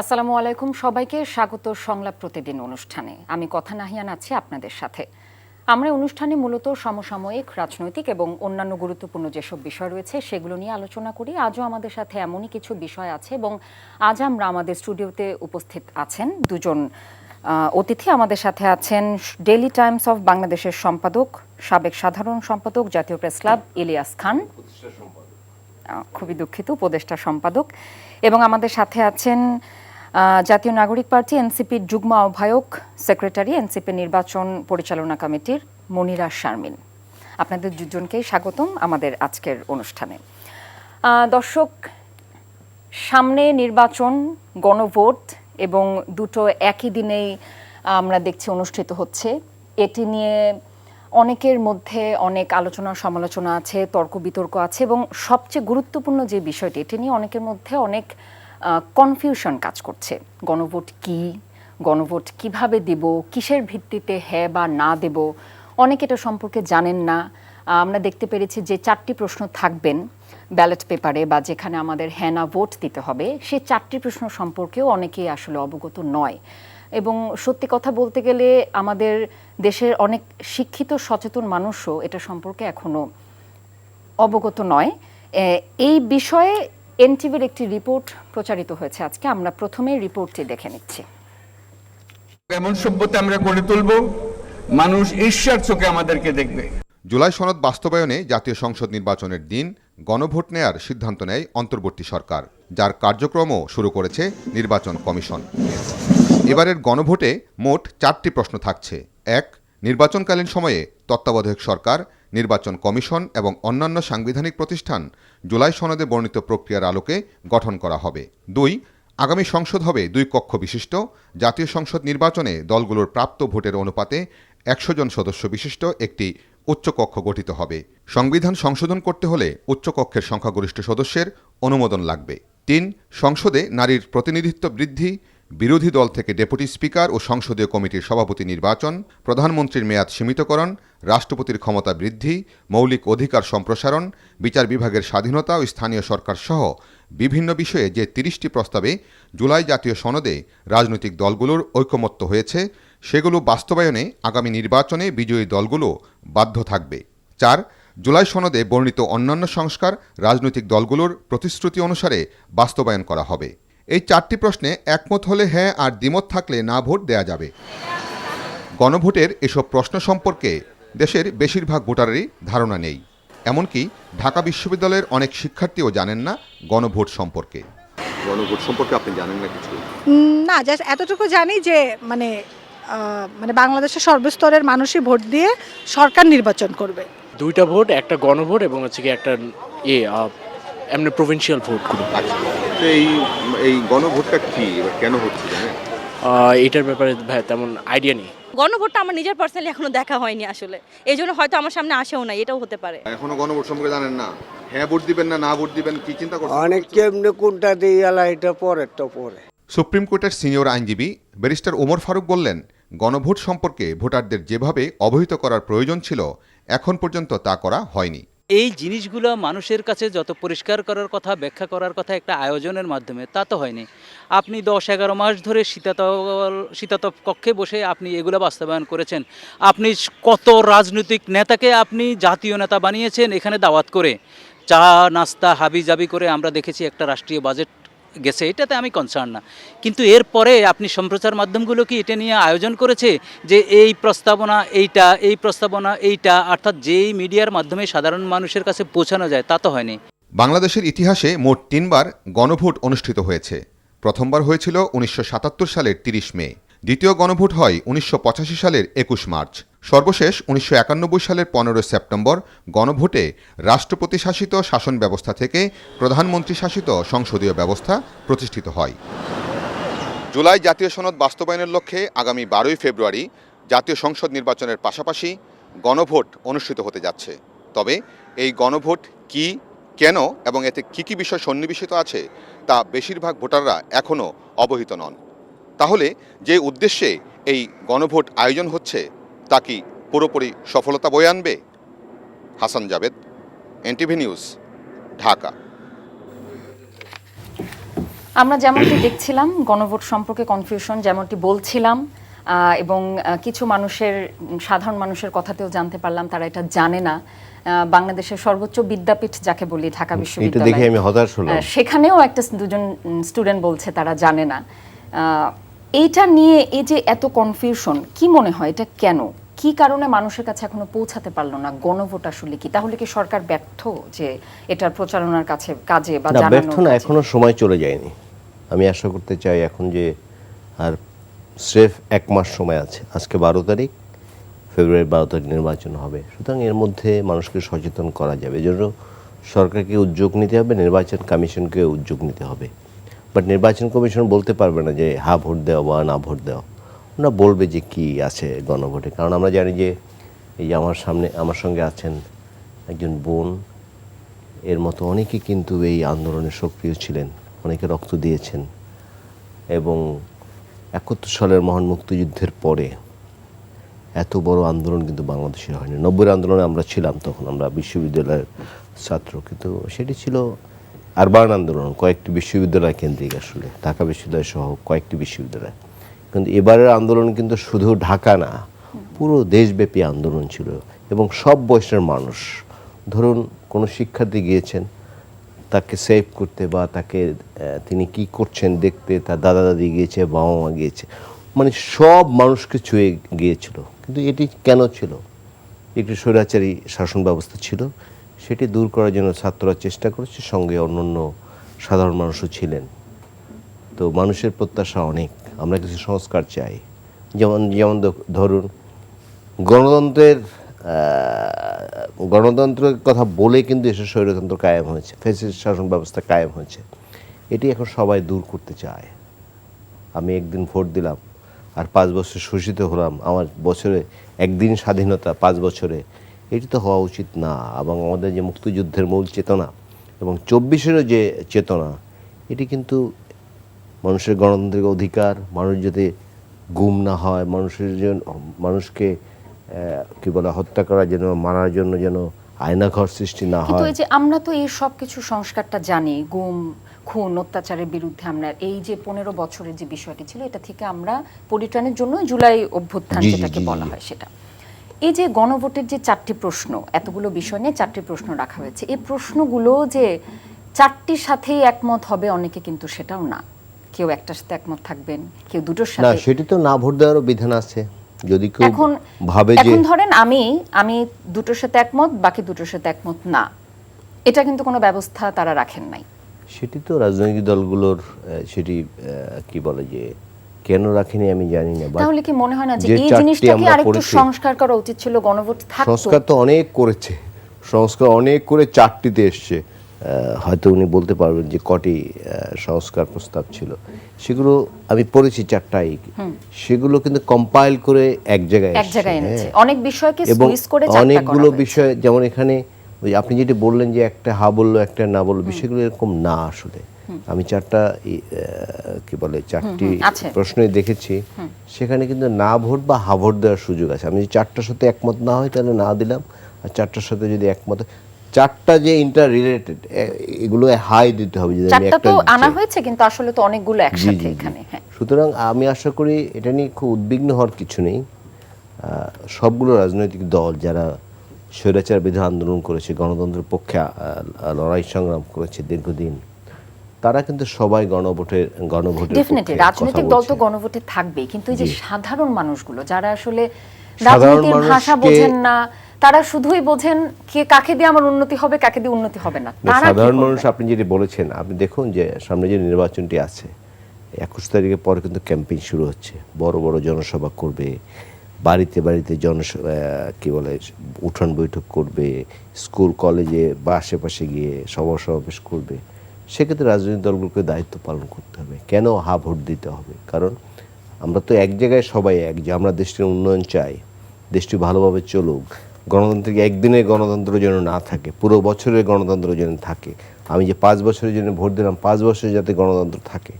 আসসালামু আলাইকুম, সবাইকে স্বাগত সংলাপ প্রতিদিন অনুষ্ঠানে। আমি কথা নাহিয়ান আছি আপনাদের সাথে। আমরা অনুষ্ঠানে মূলত সমসাময়িক, রাজনৈতিক এবং অন্যান্য গুরুত্বপূর্ণ যেসব বিষয় রয়েছে সেগুলো নিয়ে আলোচনা করি। আজও আমাদের সাথে এমনই কিছু বিষয় আছে এবং আজ আমরা আমাদের স্টুডিওতে উপস্থিত আছেন দুজন অতিথি। আমাদের সাথে আছেন ডেইলি টাইমস অফ বাংলাদেশের সম্পাদক, সাবেক সাধারণ সম্পাদক, জাতীয় প্রেস ক্লাব ইলিয়াস খান, খুবই দুঃখিত, উপদেষ্টা সম্পাদক। এবং আমাদের সাথে আছেন জাতীয় নাগরিক পার্টি এনসিপির যুগ্ম আহ্বায়ক, সেক্রেটারি, এনসিপি নির্বাচন পরিচালনা কমিটির মনিরা শারমিন। আপনাদের দুজনকেই স্বাগতম আমাদের আজকের অনুষ্ঠানে। দর্শক, সামনে নির্বাচন, গণভোট এবং দুটো একই দিনেই আমরা দেখছি অনুষ্ঠিত হচ্ছে। এটি নিয়ে অনেকের মধ্যে অনেক আলোচনা সমালোচনা আছে, তর্ক বিতর্ক আছে এবং সবচেয়ে গুরুত্বপূর্ণ যে বিষয়টি, এটি নিয়ে অনেকের মধ্যে অনেক কনফিউশন কাজ করছে। গণভোট কি, গণভোট কিভাবে দেব, কিসের ভিত্তিতে হ্যাঁ বা না দেব, অনেকে এটা সম্পর্কে জানেন না। আমরা দেখতে পেরেছি যে 4টি প্রশ্ন থাকবেন ব্যালট পেপারে বা যেখানে আমাদের হ্যাঁ না ভোট দিতে হবে, সেই 4টি প্রশ্ন সম্পর্কেও অনেকেই আসলে অবগত নয়। এবং সত্যি কথা বলতে গেলে আমাদের দেশের অনেক শিক্ষিত সচেতন মানুষও এটা সম্পর্কে এখনো অবগত নয়। এই বিষয়ে এনটিভির একটি রিপোর্ট প্রচারিত হয়েছে আজকে। আমরা প্রথমে রিপোর্টটি দেখে নিচ্ছি। এমন সভ্যতা আমরা গড়ে তুলব, মানুষ ঈশ্বর চোখে আমাদেরকে দেখবে। জুলাই সনদ বাস্তবায়নে জাতীয় সংসদ নির্বাচনের দিন গণভোট নেয়ার সিদ্ধান্ত নেয় অন্তর্বর্তী সরকার, যার কার্যক্রমও শুরু করেছে নির্বাচন কমিশন। এবারের গণভোটে মোট 4টি প্রশ্ন থাকছে। 1. নির্বাচনকালীন সময়ে তত্ত্বাবধায়ক সরকার, নির্বাচন কমিশন এবং অন্যান্য সাংবিধানিক প্রতিষ্ঠান জুলাই সনদে বর্ণিত প্রক্রিয়ার আলোকে গঠন করা হবে। 2. আগামী সংসদ হবে 2 কক্ষ বিশিষ্ট। জাতীয় সংসদ নির্বাচনে দলগুলোর প্রাপ্ত ভোটের অনুপাতে 100 জন সদস্য বিশিষ্ট একটি উচ্চকক্ষ গঠিত হবে। সংবিধান সংশোধন করতে হলে উচ্চকক্ষের সংখ্যাগরিষ্ঠ সদস্যের অনুমোদন লাগবে। 3. সংসদে নারীর প্রতিনিধিত্ব বৃদ্ধি, বিরোধী দল থেকে ডেপুটি স্পিকার ও সংসদীয় কমিটির সভাপতি নির্বাচন, প্রধানমন্ত্রীর মেয়াদ সীমিতকরণ, রাষ্ট্রপতির ক্ষমতা বৃদ্ধি, মৌলিক অধিকার সম্প্রসারণ, বিচার বিভাগের স্বাধীনতা ও স্থানীয় সরকার সহ বিভিন্ন বিষয়ে যে 30টি প্রস্তাবে জুলাই জাতীয় সনদে রাজনৈতিক দলগুলোর ঐকমত্য হয়েছে, সেগুলো বাস্তবায়নে আগামী নির্বাচনে বিজয়ী দলগুলো বাধ্য থাকবে। 4. জুলাই সনদে বর্ণিত অন্যান্য সংস্কার রাজনৈতিক দলগুলোর প্রতিশ্রুতি অনুসারে বাস্তবায়ন করা হবে। এই 4টি প্রশ্নে একমত হলে হ্যাঁ আর দ্বিমত থাকলে না ভোট দেয়া যাবে। গণভোটের এসব প্রশ্ন সম্পর্কে দেশের বেশিরভাগ ভোটারেরই ধারণা নেই। এমনকি ঢাকা বিশ্ববিদ্যালয়ের অনেক শিক্ষার্থীও জানেন না গণভোট সম্পর্কে। গণভোট সম্পর্কে আপনি জানেন না কিছু? না, জাস্ট এতটুকু জানি যে মানে বাংলাদেশের সর্বস্তরের মানুষই ভোট দিয়ে সরকার নির্বাচন করবে। 2টা ভোট, একটা গণভোট এবং হচ্ছে কি একটা এমনি প্রভিন্সিয়াল ভোটগুলো। তো এই গণভোটটা কি, এবার কেন হচ্ছে জানেন? এটার ব্যাপারে ভাই তেমন আইডিয়া নেই। গণভোটটা আমার নিজের পার্সোনালি এখনো দেখা হয়নি আসলে, এই জন্য হয়তো আমার সামনে আসেও না, এটাও হতে পারে। এখনো গণভোট সম্পর্কে জানেন না? হ্যাঁ ভোট দিবেন না না ভোট দিবেন কি চিন্তা করছেন? অনেক কেমনে কোনটা দিয়ে এলা এটা পরেরটা পরে। সুপ্রিম কোর্টের সিনিয়র আইনজীবী ব্যারিস্টার ওমর ফারুক বললেন, গণভোট সম্পর্কে ভোটারদের যেভাবে অবহিত করার প্রয়োজন ছিল এখন পর্যন্ত তা করা হয়নি। এই জিনিসগুলো মানুষের কাছে যত পরিষ্কার করার কথা, ব্যাখ্যা করার কথা একটা আয়োজনের মাধ্যমে, তা তো হয়নি। আপনি 10-11 মাস ধরে শীতাতপ কক্ষে বসে আপনি এগুলো বাস্তবায়ন করেছেন। আপনি কত রাজনৈতিক নেতাকে আপনি জাতীয় নেতা বানিয়েছেন এখানে দাওয়াত করে, চা নাস্তা হাবি জাবি করে আমরা দেখেছি একটা রাষ্ট্রীয় বাজেট গেছে, এটাতে আমি কনসার্ন না। কিন্তু এরপরে আপনি সম্প্রচার মাধ্যমগুলো কি এটা নিয়ে আয়োজন করেছে যে এই প্রস্তাবনা এইটা, এই প্রস্তাবনা এইটা, অর্থাৎ যেই মিডিয়ার মাধ্যমে সাধারণ মানুষের কাছে পৌঁছানো যায়, তা তো হয়নি। বাংলাদেশের ইতিহাসে মোট 3বার গণভোট অনুষ্ঠিত হয়েছে। প্রথমবার হয়েছিল 1977 সালের 30 মে, দ্বিতীয় গণভোট হয় 1985 সালের 21 মার্চ, সর্বশেষ 1991 সালের 15 সেপ্টেম্বর গণভোটে রাষ্ট্রপতি শাসিত শাসন ব্যবস্থা থেকে প্রধানমন্ত্রী শাসিত সংসদীয় ব্যবস্থা প্রতিষ্ঠিত হয়। জুলাই জাতীয় সনদ বাস্তবায়নের লক্ষ্যে আগামী 12ই ফেব্রুয়ারি জাতীয় সংসদ নির্বাচনের পাশাপাশি গণভোট অনুষ্ঠিত হতে যাচ্ছে। তবে এই গণভোট কি, কেন এবং এতে কী বিষয় সন্নিবেশিত আছে তা বেশিরভাগ ভোটাররা এখনও অবহিত নন। তাহলে যে উদ্দেশ্যে এই গণভোট আয়োজন হচ্ছে তা কি পুরোপুরি সফলতা বয়ে আনবে? Hasan Javed, NTV news, Dhaka. আমরা যেমনটি দেখছিলাম গণভোট সম্পর্কে কনফিউশন যেমনটি বলছিলাম, এবং কিছু সাধারণ মানুষের কথাতেও জানতে পারলাম তারা এটা জানে না। বাংলাদেশের সর্বোচ্চ বিদ্যাপীঠ যাকে বলি ঢাকা বিশ্ববিদ্যালয়, সেখানেও দুজন স্টুডেন্ট বলছে তারা জানে না। এইটা নিয়ে এই যে এত কনফিউশন, কি মনে হয় এটা কেন, কি কারণে মানুষের কাছে এখনো পৌঁছাতে পারলো না? গণভোট আসলে কি? তাহলে কি সরকার ব্যর্থ যে এটার প্রচারণার কাজে বা জানানোর ব্যর্থ না, এখনো সময় চলে যায়নি। আমি আশা করতে চাই এখন যে আর স্রেফ 1 মাস সময় আছে। আজকে 12 তারিখ, ফেব্রুয়ারি 12 তারিখ নির্বাচন হবে। সুতরাং এর মধ্যে মানুষকে সচেতন করা যাবে। এজন্য সরকারকে উদ্যোগ নিতে হবে, নির্বাচন কমিশনকে উদ্যোগ নিতে হবে। বাট নির্বাচন কমিশন বলতে পারবে না যে হ্যাঁ ভোট দেওয়া বা না ভোট দেওয়া। ওরা বলবে যে কি আছে গণভোটে। কারণ আমরা জানি যে এই যে আমার সঙ্গে আছেন একজন বোন, এর মতো অনেকে কিন্তু এই আন্দোলনে সক্রিয় ছিলেন, অনেকে রক্ত দিয়েছেন। এবং 71 সালের মহান মুক্তিযুদ্ধের পরে এত বড় আন্দোলন কিন্তু বাংলাদেশে হয়নি। 90-এর আন্দোলনে আমরা ছিলাম, তখন আমরা বিশ্ববিদ্যালয়ের ছাত্র, কিন্তু সেটি ছিল আরবান আন্দোলন, কয়েকটি বিশ্ববিদ্যালয় কেন্দ্রিক, আসলে ঢাকা বিশ্ববিদ্যালয় সহ কয়েকটি বিশ্ববিদ্যালয়। কিন্তু এবারের আন্দোলন কিন্তু শুধু ঢাকা না, পুরো দেশব্যাপী আন্দোলন ছিল এবং সব বয়সের মানুষ। ধরুন কোনো শিক্ষার্থী গিয়েছেন তাকে সেভ করতে বা তিনি কি করছেন দেখতে, তার দাদা দাদি গিয়েছে, বাবা মা গিয়েছে, মানে সব মানুষকে ছুঁয়ে গিয়েছিল। কিন্তু এটি কেন ছিল? একটি স্বৈরাচারী শাসন ব্যবস্থা ছিল, সেটি দূর করার জন্য ছাত্ররা চেষ্টা করেছে, সঙ্গে অন্যান্য সাধারণ মানুষও ছিলেন। তো মানুষের প্রত্যাশা অনেক, আমরা কিছু সংস্কার চাই। যেমন ধরুন গণতন্ত্রের কথা বলে কিন্তু এসব স্বৈরতন্ত্র কায়েম হয়েছে, ফ্যাসিস্ট শাসন ব্যবস্থা কায়েম হয়েছে। এটি এখন সবাই দূর করতে চায়। আমি একদিন ভোট দিলাম আর 5 বছর শোষিত হলাম, আমার বছরে একদিন স্বাধীনতা 5 বছরে, এটি তো হওয়া উচিত না। এবং আমাদের যে মুক্তিযুদ্ধের মূল চেতনা এবং 24-এরও যে চেতনা, এটি কিন্তু মানুষের গণতান্ত্রিক অধিকার, মানুষ যাতে গুম না হয়, মানুষকে কি বলে হত্যা করার জন্য, মারার জন্য যেন আয়নাঘর সৃষ্টি না হয়। কিন্তু এই যে আমরা তো এই সব কিছু সংস্কারটা জানি, গুম খুন অত্যাচারের বিরুদ্ধে আমরা এই যে 15 বছরের যে বিষয়টি ছিল, এটা থেকে আমরা পরিত্রাণের জন্য জুলাই অভ্যুত্থান যেটাকে বলা হয় সেটা। এই যে গণভোটের যে 4টি প্রশ্ন, এতগুলো বিষয় নিয়ে 4টি প্রশ্ন রাখা হয়েছে, এই প্রশ্নগুলো যে 4টির সাথেই একমত হবে অনেকে কিন্তু সেটাও না। কেউ একটার সাথে একমত থাকবেন, কেউ দুটোর সাথে। না, সেটি তো না ভোট দেওয়ারও বিধান আছে। যদি কেউ ভাবে যে এখন ধরেন আমি দুটোর সাথে একমত, বাকি দুটোর সাথে একমত না, এটা কিন্তু কোনো ব্যবস্থা তারা রাখেন নাই। সেটি তো রাজনৈতিক দলগুলোর সেটি কি বলে যে কেন রাখেনি আমি জানি না। তাহলে কি মনে হয় না যে এই জিনিসটাকে আরেকটু সংস্কার করা উচিত ছিল? গণভোট থাকতো। সংস্কার তো অনেক করেছে, সংস্কার অনেক করে 4টিতে এসছে। হয়তো উনি বলতে পারবেন যে কটি সংস্কার প্রস্তাব ছিল, সেগুলো আমি পড়েছি 4টাই। সেগুলো কিন্তু কম্পাইল করে এক জায়গায় এনেছে, অনেক বিষয়কে সুইচ করে 4টা করা হয়েছে। অনেকগুলো বিষয়, যেমন এখানে ওই আপনি যেটা বললেন যে একটা হা বললো একটা না বললো, বিষয়গুলো এরকম না। আসলে আমি 4টা কি বলে 4টি প্রশ্নই দেখেছি, সেখানে কিন্তু না ভোট বা হা ভোট দেওয়ার সুযোগ আছে। আমি যদি 4টার সাথে একমত না হয় তাহলে না দিলাম, আর 4টার সাথে যদি একমত, 4টা যে ইন্টার রিলেটেড, এগুলো হাই দিতে হবে। যদি আমি একটা আনা হয়েছে, কিন্তু আসলে তো অনেকগুলো একসাথে এখানে। সুতরাং আমি আশা করি এটা নিয়ে খুব উদ্বিগ্ন হওয়ার কিছু নেই। সবগুলো রাজনৈতিক দল যারা স্বৈরাচার বিরোধী আন্দোলন করেছে, গণতন্ত্রের পক্ষে লড়াই সংগ্রাম করেছে দীর্ঘদিন, তারা কিন্তু সবাই গণভোটের ডেফিনেটলি রাজনৈতিক দল তো গণভোটে থাকবে, কিন্তু এই যে সাধারণ মানুষগুলো যারা আসলে রাজনীতির ভাষা বোঝেন না, তারা শুধুই বোঝেন কাকে দিয়ে আমার উন্নতি হবে, কাকে দিয়ে উন্নতি হবে না। সাধারণ মানুষ, আপনি যেটা বলেছেন, আপনি দেখুন যে সামনে যে নির্বাচনটি আছে 21 তারিখের পরে কিন্তু ক্যাম্পেইন শুরু হচ্ছে, বড় বড় জনসভা করবে, বাড়িতে বাড়িতে কি বলে উঠান বৈঠক করবে, স্কুল কলেজে বা আশেপাশে গিয়ে সভা সমাবেশ করবে। সেক্ষেত্রে রাজনৈতিক দলগুলোকে দায়িত্ব পালন করতে হবে। কেন হা ভোট দিতে হবে? কারণ আমরা তো এক জায়গায় সবাই যে আমরা দেশটির উন্নয়ন চাই, দেশটি ভালোভাবে চলুক, গণতান্ত্রিক একদিনের গণতন্ত্র যেন না থাকে, পুরো বছরের গণতন্ত্র যেন থাকে। আমি যে 5 বছরের জন্য ভোট দিলাম, 5 বছরে যাতে গণতন্ত্র থাকে,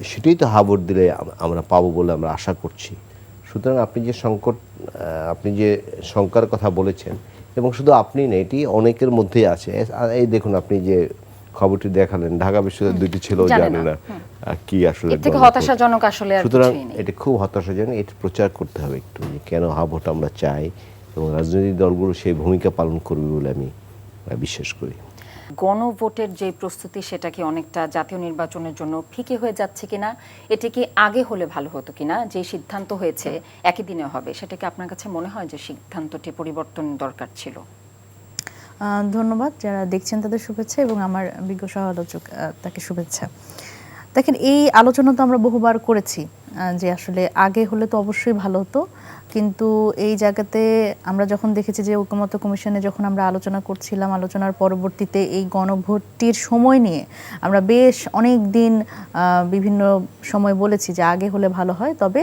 সেটাই তো হা ভোট দিলে আমরা পাবো বলে আমরা আশা করছি। সুতরাং আপনি যে শঙ্কার কথা বলেছেন, এবং শুধু আপনি না, এটি অনেকের মধ্যেই আছে। এই দেখুন, আপনি যে খবরটি দেখালেন, ঢাকা বিশ্ববিদ্যালয়ের দুইটি ছেলেও জানে জানে না। না কি আসলে এর থেকে গণভোট। হতাশাজনক আসলে আর সুতরাং কিছুই নেই। এটা খুব হতাশাজনক, এটা প্রচার করতে হবে একটু যে কেন ভোট আমরা চাই, এবং রাজনৈতিক দলগুলো সেই ভূমিকা পালন করবে বলে আমি বিশ্বাস করি। গণভোটের যে প্রস্তুতি সেটা কি অনেকটা জাতীয় নির্বাচনের জন্য ফিকে হয়ে যাচ্ছে কিনা, এটি কি আগে হলে ভালো হতো কিনা, যে সিদ্ধান্ত হয়েছে একই দিনে হবে, সেটা কি আপনার কাছে মনে হয় যে সিদ্ধান্তটি পরিবর্তন দরকার ছিল? ধন্যবাদ, যারা দেখছেন তাদের শুভেচ্ছা এবং আমার বিজ্ঞ সহ আলোচক তাকে শুভেচ্ছা। দেখেন, এই আলোচনা তো আমরা বহুবার করেছি যে আসলে আগে হলে তো অবশ্যই ভালো হতো, কিন্তু এই জায়গাতে আমরা যখন দেখেছি যে ঐকমত্য কমিশনে যখন আমরা আলোচনা করছিলাম, আলোচনার পরবর্তীতে এই গণভোটটির সময় নিয়ে আমরা বেশ অনেক দিন বিভিন্ন সময় বলেছি যে আগে হলে ভালো হয়। তবে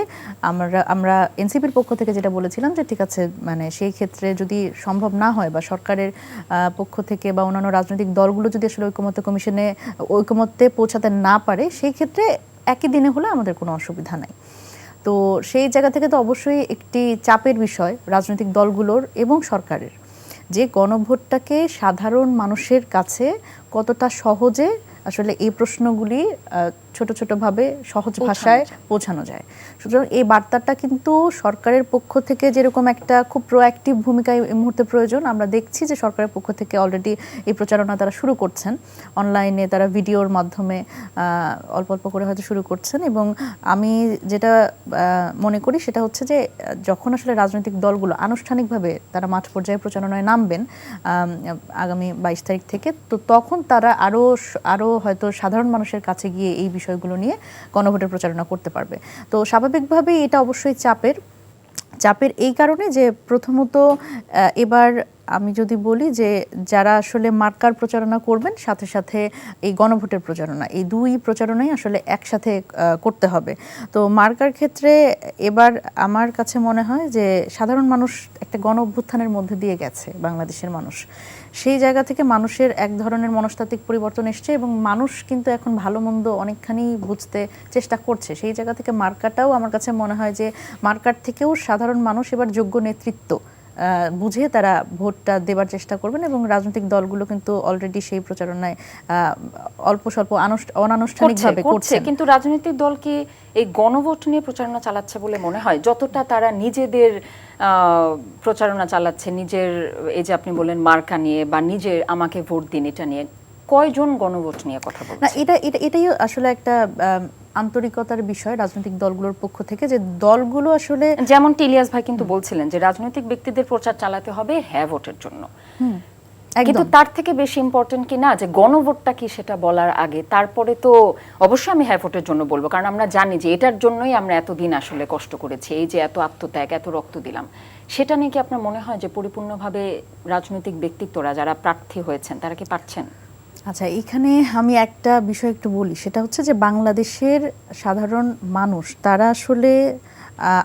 আমরা এনসিপির পক্ষ থেকে যেটা বলেছিলাম যে ঠিক আছে, মানে সেই ক্ষেত্রে যদি সম্ভব না হয় বা সরকারের পক্ষ থেকে বা অন্যান্য রাজনৈতিক দলগুলো যদি আসলে ঐকমত্য কমিশনে ঐকমত্যে পৌঁছাতে না পারে, সেই ক্ষেত্রে একই দিনে হলে আমাদের কোনো অসুবিধা নাই। তো সেই জায়গা থেকে তো অবশ্যই একটি চাপের বিষয় রাজনৈতিক দলগুলোর এবং সরকারের, যে গণভোটটাকে সাধারণ মানুষের কাছে কতটা সহজে আসলে এই প্রশ্নগুলি ছোট ছোটভাবে সহজ ভাষায় পৌঁছানো যায়। সুতরাং এই বার্তাটা কিন্তু সরকারের পক্ষ থেকে যেরকম একটা খুব প্রোঅ্যাক্টিভ ভূমিকা এই মুহূর্তে প্রয়োজন, আমরা দেখছি যে সরকারের পক্ষ থেকে অলরেডি এই প্রচারণা তারা শুরু করছেন, অনলাইনে তারা ভিডিওর মাধ্যমে অল্প অল্প করে হয়তো শুরু করছেন। এবং আমি যেটা মনে করি সেটা হচ্ছে যে যখন আসলে রাজনৈতিক দলগুলো আনুষ্ঠানিকভাবে তারা মাঠ পর্যায়ে প্রচারণায় নামবেন আগামী 22 তারিখ থেকে, তো তখন তারা আরও হয়তো সাধারণ মানুষের কাছে গিয়ে এই বিষয়গুলো নিয়ে গণভোটের প্রচারণা করতে পারবে। তো স্বাভাবিকভাবেই এটা অবশ্যই চাপের এই কারণে যে প্রথমত এবার আমি যদি বলি যে যারা আসলে মার্কার প্রচারণা করবেন, সাথে সাথে এই গণভোটের প্রচারণা, এই দুই প্রচারণাই আসলে একসাথে করতে হবে। তো মার্কার ক্ষেত্রে এবার আমার কাছে মনে হয় যে সাধারণ মানুষ একটা গণ অভ্যুত্থানের মধ্যে দিয়ে গেছে, বাংলাদেশের মানুষ। সেই জায়গা থেকে মানুষের এক ধরনের মনস্তাত্ত্বিক পরিবর্তন এসছে এবং মানুষ কিন্তু এখন ভালো মন্দ অনেকখানি বুঝতে চেষ্টা করছে। সেই জায়গা থেকে মার্কাটাও আমার কাছে মনে হয় যে মার্কার থেকেও সাধারণ মানুষ এবার যোগ্য নেতৃত্ব বুঝে তারা ভোটটা দেবার চেষ্টা করবেন, এবং রাজনৈতিক দলগুলো কিন্তু অলরেডি সেই প্রচারণায় অল্প স্বল্প অনানুষ্ঠানিকভাবে করছে। কিন্তু রাজনৈতিক দল কি এই গণভোট নিয়ে প্রচারণা চালাচ্ছে বলে মনে হয়? যতটা তারা নিজেদের প্রচারণা চালাচ্ছে, নিজের এই যে আপনি বললেন মার্কা নিয়ে বা নিজের আমাকে ভোট দিন এটা নিয়ে, কয়জন গণভোট নিয়ে কথা বলছে? না, এটাই আসলে একটা আন্তরিকতার বিষয় রাজনৈতিক দলগুলোর পক্ষ থেকে, যে দলগুলো আসলে যেমন ইলিয়াস ভাই কিন্তু বলছিলেন যে রাজনৈতিক ব্যক্তিদের প্রচার চালাতে হবে হ্যাঁ ভোটের জন্য, কিন্তু তার থেকে বেশি ইম্পর্টেন্ট কি না যে গণভোটটা কি সেটা বলার আগে তারপরে তো অবশ্যই আমি হ্যাঁ ভোটের জন্য বলবো, কারণ আমরা জানি যে এটার জন্যই আমরা এতদিন আসলে কষ্ট করেছি, এই যে এত আত্মত্যাগ, এত রক্ত দিলাম। সেটা নিয়ে কি আপনার মনে হয় যে পরিপূর্ণভাবে রাজনৈতিক ব্যক্তিত্বরা যারা প্রার্থী হয়েছেন তারা কি পারছেন? আচ্ছা, এখানে আমি একটা বিষয় একটু বলি, সেটা হচ্ছে যে বাংলাদেশের সাধারণ মানুষ তারা আসলে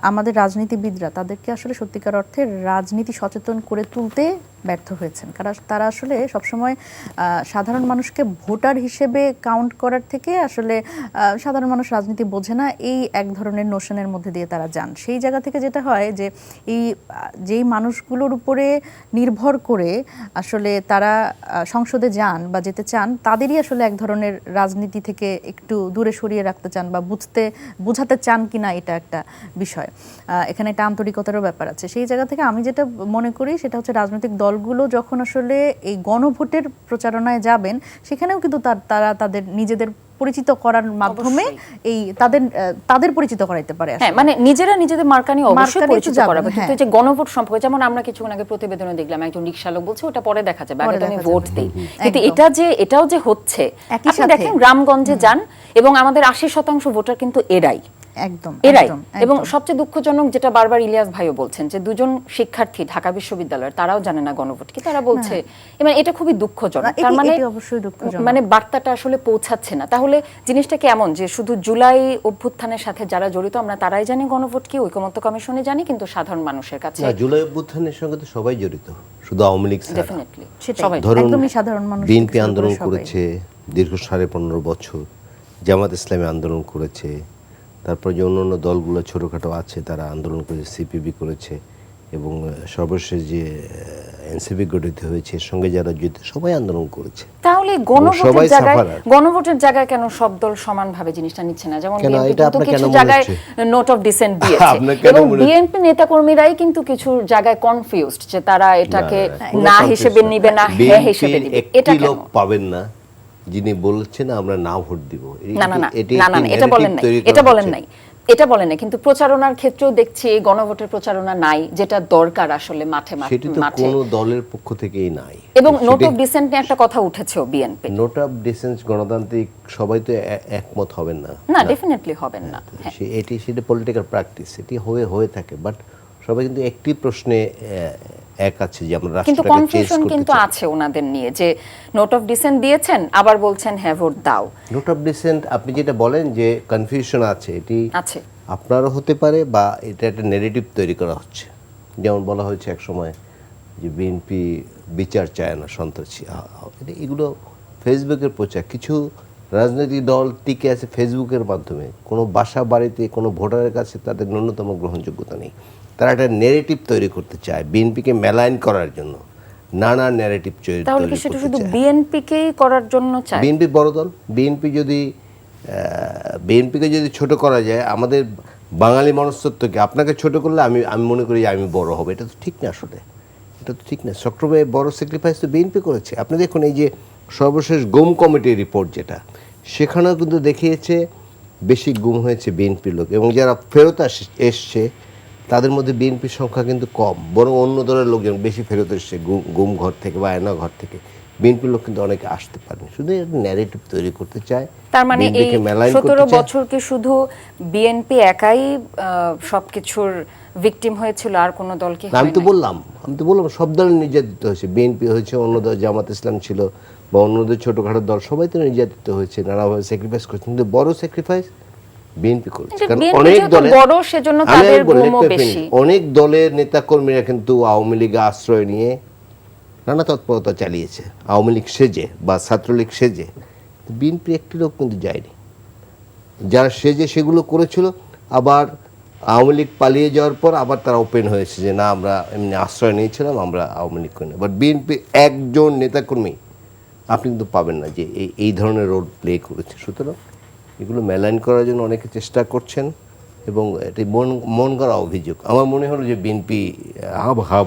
আমাদের রাজনীতিবিদরা তাদেরকে আসলে সত্যিকার অর্থে রাজনীতি সচেতন করে তুলতে ব্যর্থ হয়েছেন। কারণ তারা আসলে সবসময় সাধারণ মানুষকে ভোটার হিসেবে কাউন্ট করার থেকে আসলে সাধারণ মানুষ রাজনীতি বোঝে না এই এক ধরনের নোশনের মধ্যে দিয়ে তারা যান। সেই জায়গা থেকে যেটা হয় যে যেই মানুষগুলোর উপরে নির্ভর করে আসলে তারা সংসদে যান বা যেতে চান, তাদেরই আসলে এক ধরনের রাজনীতি থেকে একটু দূরে সরিয়ে রাখতে চান বা বুঝাতে চান কিনা, এটা একটা বিষয়। এখানে একটা আন্তরিকতারও ব্যাপার আছে। সেই জায়গা থেকে আমি যেটা মনে করি সেটা হচ্ছে রাজনৈতিক দলগুলো যখন আসলে এই গণভোটের প্রচারণায় যাবেন, সেখানেও কিন্তু তারা তাদের নিজেদের পরিচিত করার মাধ্যমে এই তাদের পরিচিত করাইতে পারে। হ্যাঁ, মানে নিজেরা নিজেদের মার্কা নিয়ে অবশ্যই পরিচিত করাবে, কিন্তু যে গণভোট সম্পর্কে যেমন আমরা কিছুক্ষণ আগে প্রতিবেদনে দেখলাম একজন রিকশাচালক বলছে ওটা পরে দেখা যাবে, আগে তো আমি ভোট দেই। কিন্তু এটাও যে হচ্ছে, আপনি দেখেন গ্রামগঞ্জে যান এবং আমাদের 80% ভোটার কিন্তু এরাই। এবং সবচেয়ে দুঃখজনক যেটা বারবার ইলিয়াস ভাইও বলছেন যে দুজন শিক্ষার্থী ঢাকা বিশ্ববিদ্যালয়ের, তারাও জানে না গণভোট কি, তারা বলছে মানে এটা খুবই দুঃখজনক। তার মানে বার্তাটা আসলে পৌঁছাচ্ছে না। তাহলে জিনিসটা কেমন যে শুধু জুলাই অভ্যুত্থানের সাথে যারা জড়িত আমরা তারাই জানি গণভোট কি, ঐকমত্য কমিশনে জানি, কিন্তু সাধারণ মানুষের কাছে জুলাই অভ্যুত্থানের সঙ্গে তো সবাই জড়িত, শুধু আওয়ামী লীগ ডেফিনেটলি সবাই, একদমই সাধারণ মানুষ। বিএনপি আন্দোলন করেছে দীর্ঘ 15.5 বছর, জামাত ইসলামী আন্দোলন করেছে, তারপর যে অন্যান্য দলগুলো ছোটোখাটো আছে তারা আন্দোলন করেছে, সিপিবি করেছে, এবং সর্বশেষ যে এনসিপি গঠিত হয়েছে এর সঙ্গে যারা জড়িত সবাই আন্দোলন করেছে। তাহলে সবাই গণভোটের জায়গায় কেন সব দল সমানভাবে জিনিসটা নিচ্ছে না? যেমন কেন বিএনপি এটা কিন্তু আপনার কিছু কেন মনে জায়গায় হচ্ছে? নোট অফ ডিসেন্ট দিয়েছে আপনার কেন এবং মনে হচ্ছে? বিএনপি নেতাকর্মীরাই কিন্তু কিছু জায়গায় কনফিউজড যে তারা এটাকে না হিসেবে নিবে না হ্যাঁ হিসেবে নিবে। এটা একটি কেন? লোক পাবেন না যিনি বলছেন আমরা না ভোট দিব। না না না না না এটা বলেন নাই, এটা বলেন নাই, এটা বলেন না। কিন্তু প্রচারণার ক্ষেত্রেও দেখছি এই গণভোটের প্রচারণা নাই, যেটা দরকার আসলে মাঠে সেটি তো মাঠে। কোনো দলের পক্ষ থেকেই নাই। এবং নোট অফ ডিসেন্ট নিয়ে একটা কথা উঠেছেও বিএনপি। নোট অফ ডিসেন্স গণতান্ত্রিক সবাই তো একমত হবেন না। না ডেফিনেটলি হবেন না। সেটা পলিটিক্যাল প্র্যাকটিস, এটি হয়ে থাকে, বাট সবাই কিন্তু একটি প্রশ্নে এক আছে যে আমরা কিন্তু রাষ্ট্রটাকে চেঞ্জ কনফিউশন করতে কিন্তু চাই। আছে ওনাদের নিয়ে যে নোট অফ ডিসেন্ট দিয়েছেন আবার বলছেন হ্যাঁ ভোট দাও। নোট অফ ডিসেন্ট আপনি যেটা বলেন যে কনফিউশন আছে, এটি আছে আপনারও হতে পারে বা এটা একটা নেগেটিভ তৈরি করা হচ্ছে। যেমন বলা হয়েছে এক সময় যে বিএনপি বিচার চায় না, সন্ত্রাসী। এগুলো ফেসবুকের প্রচার। কিছু রাজনৈতিক দল টিকে আছে ফেসবুকের মাধ্যমে, কোনো বাসা বাড়িতে কোনো ভোটারের কাছে তাদের ন্যূনতম গ্রহণযোগ্যতা নেই। তারা একটা নেগেটিভ তৈরি করতে চায় বিএনপিকে মেলাইন করার জন্য, নানা নেগেটিভ তৈরি তাহলে কি সেটা করতে শুধু চায়। বিএনপিকেই করার জন্য চায়? বিএনপি বড় দল, বিএনপিকে যদি ছোট করা যায়, আমাদের বাঙালি মনস্তত্ত্বকে আপনাকে ছোট করলে আমি মনে করি যে আমি বড় হব, এটা তো ঠিক না। আসলে এটা তো ঠিক না। চট্টগ্রামে বড় স্যাক্রিফাইস তো বিএনপি করেছে। আপনি দেখুন এই যে সর্বশেষ গুম কমিটির রিপোর্ট যেটা, সেখানেও কিন্তু দেখিয়েছে বেশি গুম হয়েছে বিএনপির লোক, এবং যারা ফেরত এসছে তাদের মধ্যে বিএনপির সংখ্যা কিন্তু কম, বরং অন্য দলের লোকজন বেশি ফেরত এসছে গুম ঘর থেকে বা আয়না ঘর থেকে। বিএনপির লোক কিন্তু অনেকে আসতে পারেনি, শুধু ন্যারেটিভ তৈরি করতে চায়। তার মানে এই 17 বছর কি শুধু বিএনপি একাই সবকিছুর ভিকটিম হয়েছিল, আর কোন দল কি? আমি তো বললাম সব দল নির্যাতিত হয়েছে। বিএনপি হয়েছে, অন্য দল জামাত ইসলাম ছিল বা অন্যদের ছোটখাটো দল, সবাই তো নির্যাতিত হয়েছে, নানাভাবে স্যাক্রিফাইস করেছে, কিন্তু বড় স্যাক্রিফাইস বিএনপি করেছে। কারণ অনেক দলের নেতাকর্মীরা কিন্তু আওয়ামী লীগে আশ্রয় নিয়ে নানা তৎপরতা চালিয়েছে, আওয়ামী লীগ সেজে বা ছাত্রলীগ সেজে। বিএনপি একটি লোক কিন্তু যায়নি। যারা সেজে সেগুলো করেছিল, আবার আওয়ামী লীগ পালিয়ে যাওয়ার পর আবার তারা ওপেন হয়েছে যে না আমরা এমনি আশ্রয় নিয়েছিলাম, আমরা আওয়ামী লীগ করি না। বাট বিএনপি একজন নেতাকর্মী আপনি কিন্তু পাবেন না যে এই ধরনের রোল প্লে করেছে। সুতরাং এগুলো মেলাইন করার জন্য অনেকে চেষ্টা করছেন, এবং এটি মন করা অভিযোগ। আমার মনে হলো যে বিএনপি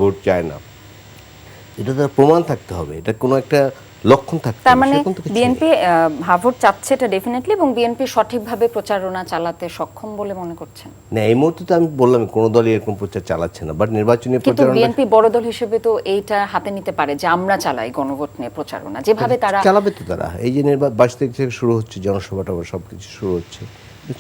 ভোট চায় না, এটা তার প্রমাণ থাকতে হবে, এটা কোনো একটা লক্ষণ থাকতে হবে। তার মানে বিএনপি ভোট চাচ্ছে এটা ডেফিনেটলি, এবং বিএনপি সঠিকভাবে প্রচারণা চালাতে সক্ষম বলে মনে করছেন? না, এই মুহূর্তে তো আমি বললাম কোনো দলই এরকম প্রচার চালাচ্ছে না, বাট নির্বাচনী প্রচারণা বিএনপি বড় দল হিসেবে তো এইটা হাতে নিতে পারে যে আমরা চালাই গণভোট নিয়ে প্রচারণা, যেভাবে তারা চালাবে। তো তারা এই যে 22 তারিখ থেকে শুরু হচ্ছে জনসভাটা, সবকিছু শুরু হচ্ছে,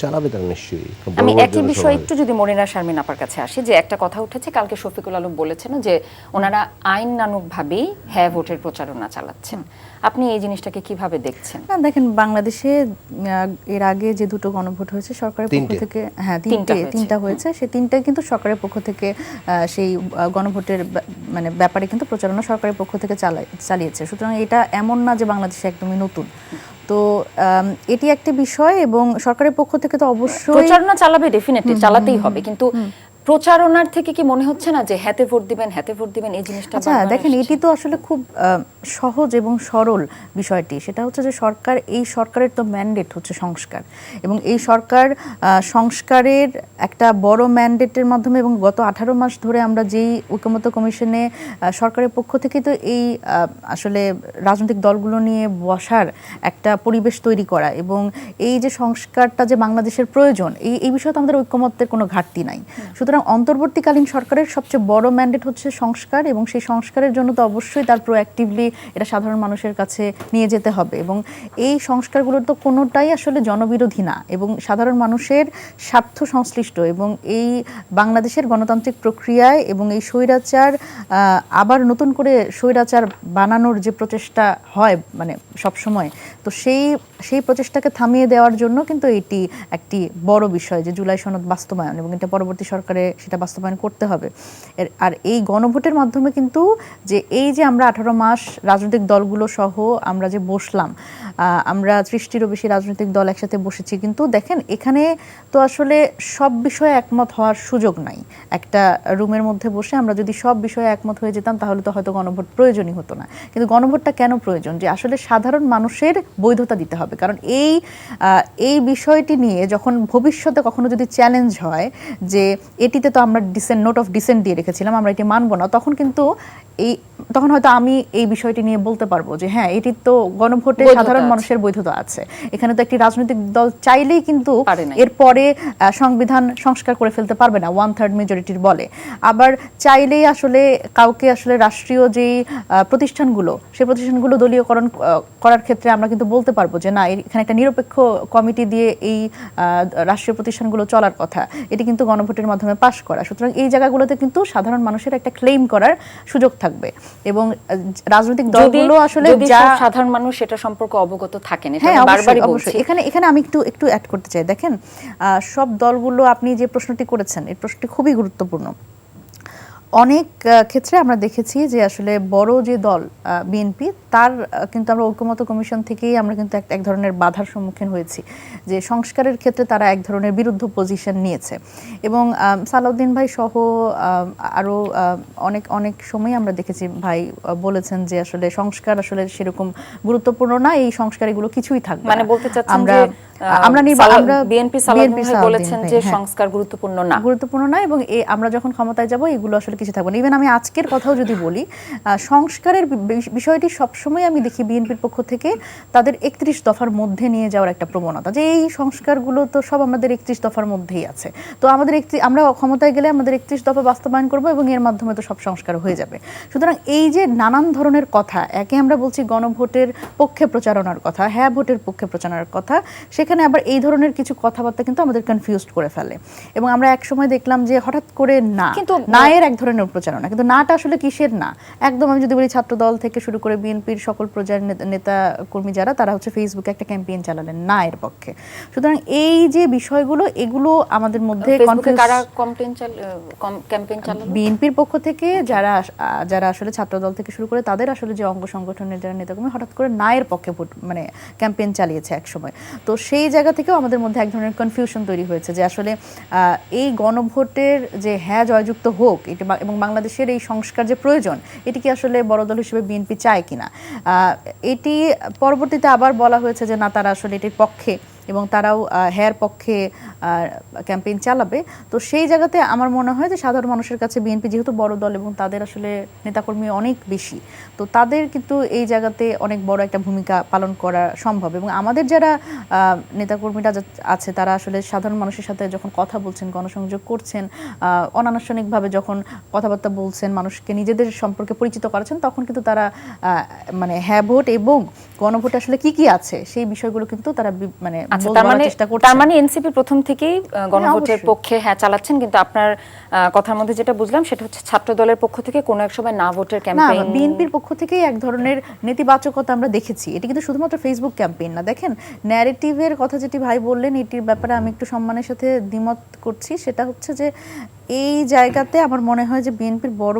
চালাবে তারা নিশ্চয়ই। আমি একই বিষয় একটু যদি মনিরা শারমিন আপার কাছে আসি, যে একটা কথা উঠেছে কালকে শফিকুল আলম বলেছেন যে ওনারা আইনানুগভাবেই হ্যাঁ ভোটের প্রচারণা চালাচ্ছেন। আপনি এই জিনিসটাকে কিভাবে দেখছেন? না দেখেন, বাংলাদেশে এর আগে যে দুটো গণভোট হয়েছে সরকারের পক্ষ থেকে, হ্যাঁ তিনটা হয়েছে, সেই তিনটাই কিন্তু সরকারের পক্ষ থেকে সেই গণভোটের মানে ব্যাপারে কিন্তু প্রচারণা সরকারের পক্ষ থেকে চালিয়েছে। সুতরাং এটা এমন না যে বাংলাদেশে একদমই নতুন। তো এটি একটি বিষয়, এবং সরকারের পক্ষ থেকে তো অবশ্যই প্রচারণা চালাবে, ডেফিনেটলি চালাতেই হবে, কিন্তু প্রচারণার থেকে কি মনে হচ্ছে না যে হাতে ভোট দিবেন এই জিনিসটা? আচ্ছা দেখেন, এটি তো আসলে খুব সহজ এবং সরল বিষয়টি। সেটা হচ্ছে যে সরকারের তো ম্যান্ডেট হচ্ছে সংস্কার, এবং এই সরকার সংস্কারের একটা বড় ম্যান্ডেটের মাধ্যমে, এবং গত 18 মাস ধরে আমরা যেই ঐকমত্য কমিশনে সরকারের পক্ষ থেকে তো এই আসলে রাজনৈতিক দলগুলো নিয়ে বসার একটা পরিবেশ তৈরি করা, এবং এই যে সংস্কারটা যে বাংলাদেশের প্রয়োজন, এই বিষয়ে তো আমাদের ঐকমত্যের কোনো ঘাটতি নাই। সুতরাং অন্তর্বর্তীকালীন সরকারের সবচেয়ে বড় ম্যান্ডেট হচ্ছে সংস্কার, এবং সেই সংস্কারের জন্য তো অবশ্যই তার প্রোঅ্যাক্টিভলি এটা সাধারণ মানুষের কাছে নিয়ে যেতে হবে, এবং এই সংস্কারগুলোর তো কোনোটাই আসলে জনবিরোধী না, এবং সাধারণ মানুষের স্বার্থ সংশ্লিষ্ট, এবং এই বাংলাদেশের গণতান্ত্রিক প্রক্রিয়ায় এবং এই স্বৈরাচার আবার নতুন করে স্বৈরাচার বানানোর যে প্রচেষ্টা হয় মানে সবসময়, তো সেই প্রচেষ্টাকে থামিয়ে দেওয়ার জন্য কিন্তু এটি একটি বড় বিষয় যে জুলাই সনদ বাস্তবায়ন, এবং এটা পরবর্তী সরকারে সেটা বাস্তবায়ন করতে হবে। আর এই গণভোটের মাধ্যমে কিন্তু যে এই যে আমরা 18 মাস রাজনৈতিক দলগুলো সহ আমরা যে বসলাম, আমরা 30টিরও বেশি রাজনৈতিক দল একসাথে বসেছি, কিন্তু দেখেন এখানে তো আসলে সব বিষয়ে একমত হওয়ার সুযোগ নাই। একটা রুমের মধ্যে বসে আমরা যদি সব বিষয়ে একমত হয়ে যেতাম তাহলে তো হয়তো গণভোট প্রয়োজনই হতো না। কিন্তু গণভোটটা কেন প্রয়োজন? যে আসলে সাধারণ মানুষের বৈধতা দিতে হবে, কারণ এই বিষয়টি নিয়ে যখন ভবিষ্যতে কখনো যদি চ্যালেঞ্জ হয় যে এটিতে তো আমরা নোট অফ ডিসেন্ট দিয়ে রেখেছিলাম, আমরা এটি মানব না, তখন হয়তো আমি এই বিষয়টি নিয়ে বলতে পারবো যে হ্যাঁ, এটি তো গণভোটে সাধারণ মানুষের বৈধতা আছে। এখানে তো একটি রাজনৈতিক দল চাইলেই কিন্তু এরপরে সংবিধান সংস্কার করে ফেলতে পারবে না 1/3 মেজরিটির বলে। আবার চাইলেই আসলে কাউকে আসলে রাষ্ট্রীয় যেই প্রতিষ্ঠানগুলো, সেই প্রতিষ্ঠানগুলো দলীয়করণ করার ক্ষেত্রে আমরা কিন্তু বলতে পারবো যে না, এখানে একটা নিরপেক্ষ কমিটি দিয়ে এই রাষ্ট্রীয় প্রতিষ্ঠানগুলো চলার কথা, এটি কিন্তু গণভোটের মাধ্যমে পাশ করা। সুতরাং এই জায়গাগুলোতে কিন্তু সাধারণ মানুষের একটা ক্লেম করার সুযোগ থাকবে এবং রাজনৈতিক দলগুলো আসলে যা সাধারণ মানুষ সেটা সম্পর্কে অবগত থাকেন, এটা হ্যাঁ, বারবারই বলছি। অবশ্যই এখানে আমি একটু অ্যাড করতে চাই। দেখেন, সব দলগুলো, আপনি যে প্রশ্নটি করেছেন এই প্রশ্নটি খুবই গুরুত্বপূর্ণ। অনেক ক্ষেত্রে আমরা দেখেছি যে আসলে বড় যে দল বিএনপি, তার কিন্তু আমরা ঐক্যমত্য কমিশন থেকেই আমরা কিন্তু এক ধরনের বাধার সম্মুখীন হয়েছি যে সংস্কারের ক্ষেত্রে তারা এক ধরনের বিরুদ্ধ পজিশন নিয়েছে এবং সালাউদ্দিন ভাই সহ আরও অনেক সময় আমরা দেখেছি ভাই বলেছেন যে আসলে সংস্কার আসলে সেরকম গুরুত্বপূর্ণ না, এই সংস্কার এগুলো কিছুই থাকবে মানে বলতে চাচ্ছেন যে আমরা বিএনপি সালাউদ্দিন ভাই বলেছেন যে সংস্কার গুরুত্বপূর্ণ না এবং আমরা যখন ক্ষমতায় যাব এগুলো আসলে কিছু থাকবে না। ইভেন আমি আজকের কথাও যদি বলি, সংস্কারের বিষয়টি সবসময় আমি দেখি বিএনপির পক্ষ থেকে তাদের 31 দফার মধ্যে নিয়ে যাওয়ার একটা প্রবণতা, যে এই সংস্কারগুলো তো সব আমাদের 31 দফার মধ্যেই আছে, তো আমরা ক্ষমতায় গেলে আমাদের 31 দফা বাস্তবায়ন করবো এবং এর মাধ্যমে তো সব সংস্কার হয়ে যাবে। সুতরাং এই যে নানান ধরনের কথা, একে আমরা বলছি গণভোটের পক্ষে প্রচারণার কথা, হ্যাঁ ভোটের পক্ষে প্রচারণার কথা, সেখানে আবার এই ধরনের কিছু কথাবার্তা কিন্তু আমাদের কনফিউজড করে ফেলে এবং আমরা এক সময় দেখলাম যে হঠাৎ করে না এর এক ধরনের প্রচারণা, কিন্তু নাটা আসলে কিসের না, একদম আমি যদি বলি ছাত্র দল থেকে শুরু করে বিএনপির সকল প্রচার নেতা কর্মী যারা, তারা হচ্ছে ফেসবুকে একটা ক্যাম্পেইন চালালেন না এর পক্ষে। সুতরাং এই যে বিষয়গুলো, এগুলো আমাদের মধ্যে বিএনপির পক্ষ থেকে যারা আসলে ছাত্র দল থেকে শুরু করে তাদের আসলে যে অঙ্গ সংগঠনের যারা নেতাকর্মী হঠাৎ করে না এর পক্ষে মানে ক্যাম্পেইন চালিয়েছে এক সময়। তো সেই জায়গা থেকেও আমাদের মধ্যে এক ধরনের কনফিউশন তৈরি হয়েছে যে আসলে এই গণভোটের যে হ্যাঁ জয়যুক্ত হোক এবং বাংলাদেশের এই সংস্কার যে প্রয়োজন, এটি কি আসলে বড় দল হিসেবে বিএনপি চায় কিনা। এটি পরবর্তীতে আবার বলা হয়েছে যে না, তারা আসলে এটির পক্ষে এবং তারাও হ্যার পক্ষে ক্যাম্পেইন চালাবে। তো সেই জায়গাতে আমার মনে হয় যে সাধারণ মানুষের কাছে বিএনপি যেহেতু বড় দল এবং তাদের আসলে নেতাকর্মী অনেক বেশি, তো তাদের কিন্তু এই জায়গাতে অনেক বড় একটা ভূমিকা পালন করা সম্ভব এবং আমাদের যারা নেতাকর্মীরা আছে তারা আসলে সাধারণ মানুষের সাথে যখন কথা বলছেন, গণসংযোগ করছেন, অনানুষ্ঠানিকভাবে যখন কথাবার্তা বলছেন, মানুষকে নিজেদের সম্পর্কে পরিচিত করাচ্ছেন, তখন কিন্তু তারা মানে হ্যাঁ ভোট এবং গণভোটে আসলে কি আছে সেই বিষয়গুলো কিন্তু তারা মানে তার মানে এনসিপি প্রথম থেকেই গণভোটের পক্ষে হ্যাঁ চালাচ্ছেন, কিন্তু আপনার কথার মধ্যে যেটা বুঝলাম সেটা হচ্ছে ছাত্র দলের পক্ষ থেকে কোনো এক সময় না ভোটের ক্যাম্পেইন, বিএনপির পক্ষ থেকেই এক ধরনের নেতিবাচকতা আমরা দেখেছি। এটি কিন্তু শুধুমাত্র ফেসবুক ক্যাম্পেইন না। দেখেন, ন্যারেটিভের কথা যেটি ভাই বললেন, এটির ব্যাপারে আমি একটু সম্মানের সাথে দ্বিমত করছি। সেটা হচ্ছে যে এই জায়গাতে আমার মনে হয় যে বিএনপির বড়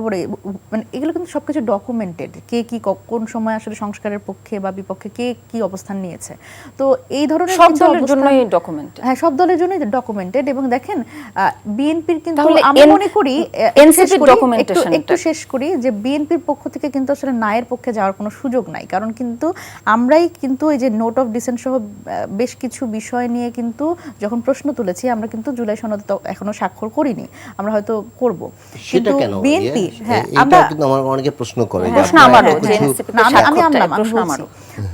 মানে এগুলো কিন্তু সবকিছু ডকুমেন্টেড, কে কি কোন সময় আসলে সংস্কারের পক্ষে বা বিপক্ষে কে কি অবস্থান নিয়েছে। তো এই ধরনের সব দলের জন্যই ডকুমেন্টেড, হ্যাঁ সব দলের জন্যই ডকুমেন্টেড। এবং দেখেন বিএনপির কিন্তু আমি মনে করি একটু শেষ করি যে বিএনপির পক্ষ থেকে কিন্তু আসলে নায়ের পক্ষে যাওয়ার কোনো সুযোগ নাই, কারণ কিন্তু আমরাই কিন্তু এই যে নোট অফ ডিসেন্ট সহ বেশ কিছু বিষয় নিয়ে কিন্তু যখন প্রশ্ন তুলেছি, আমরা কিন্তু জুলাই সনদে এখনো স্বাক্ষর করিনি, আমরা হয়তো করব। সেটা কেন বিএনপি এটা কিন্তু আমার অনেকে প্রশ্ন করে,